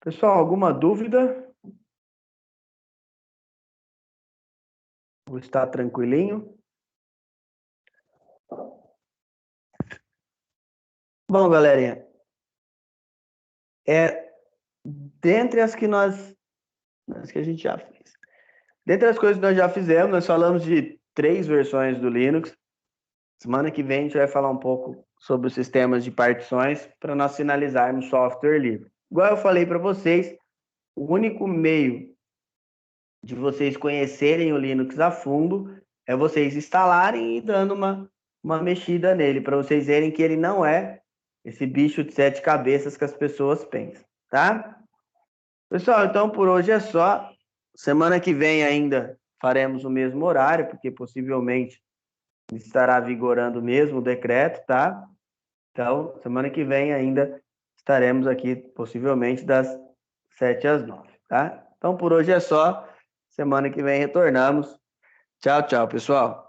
Pessoal, alguma dúvida? Vou estar tranquilinho. Bom, galerinha, dentre as que a gente já fez. Dentre as coisas que nós já fizemos, nós falamos de 3 versões do Linux. Semana que vem a gente vai falar um pouco sobre os sistemas de partições para nós finalizarmos software livre. Igual eu falei para vocês, o único meio de vocês conhecerem o Linux a fundo é vocês instalarem e dando uma mexida nele, para vocês verem que ele não é esse bicho de 7 cabeças que as pessoas pensam, tá? Pessoal, então por hoje é só. Semana que vem ainda faremos o mesmo horário, porque possivelmente estará vigorando mesmo o decreto, tá? Então, semana que vem ainda estaremos aqui, possivelmente das 7 às 9, tá? Então, por hoje é só. Semana que vem retornamos. Tchau, tchau, pessoal.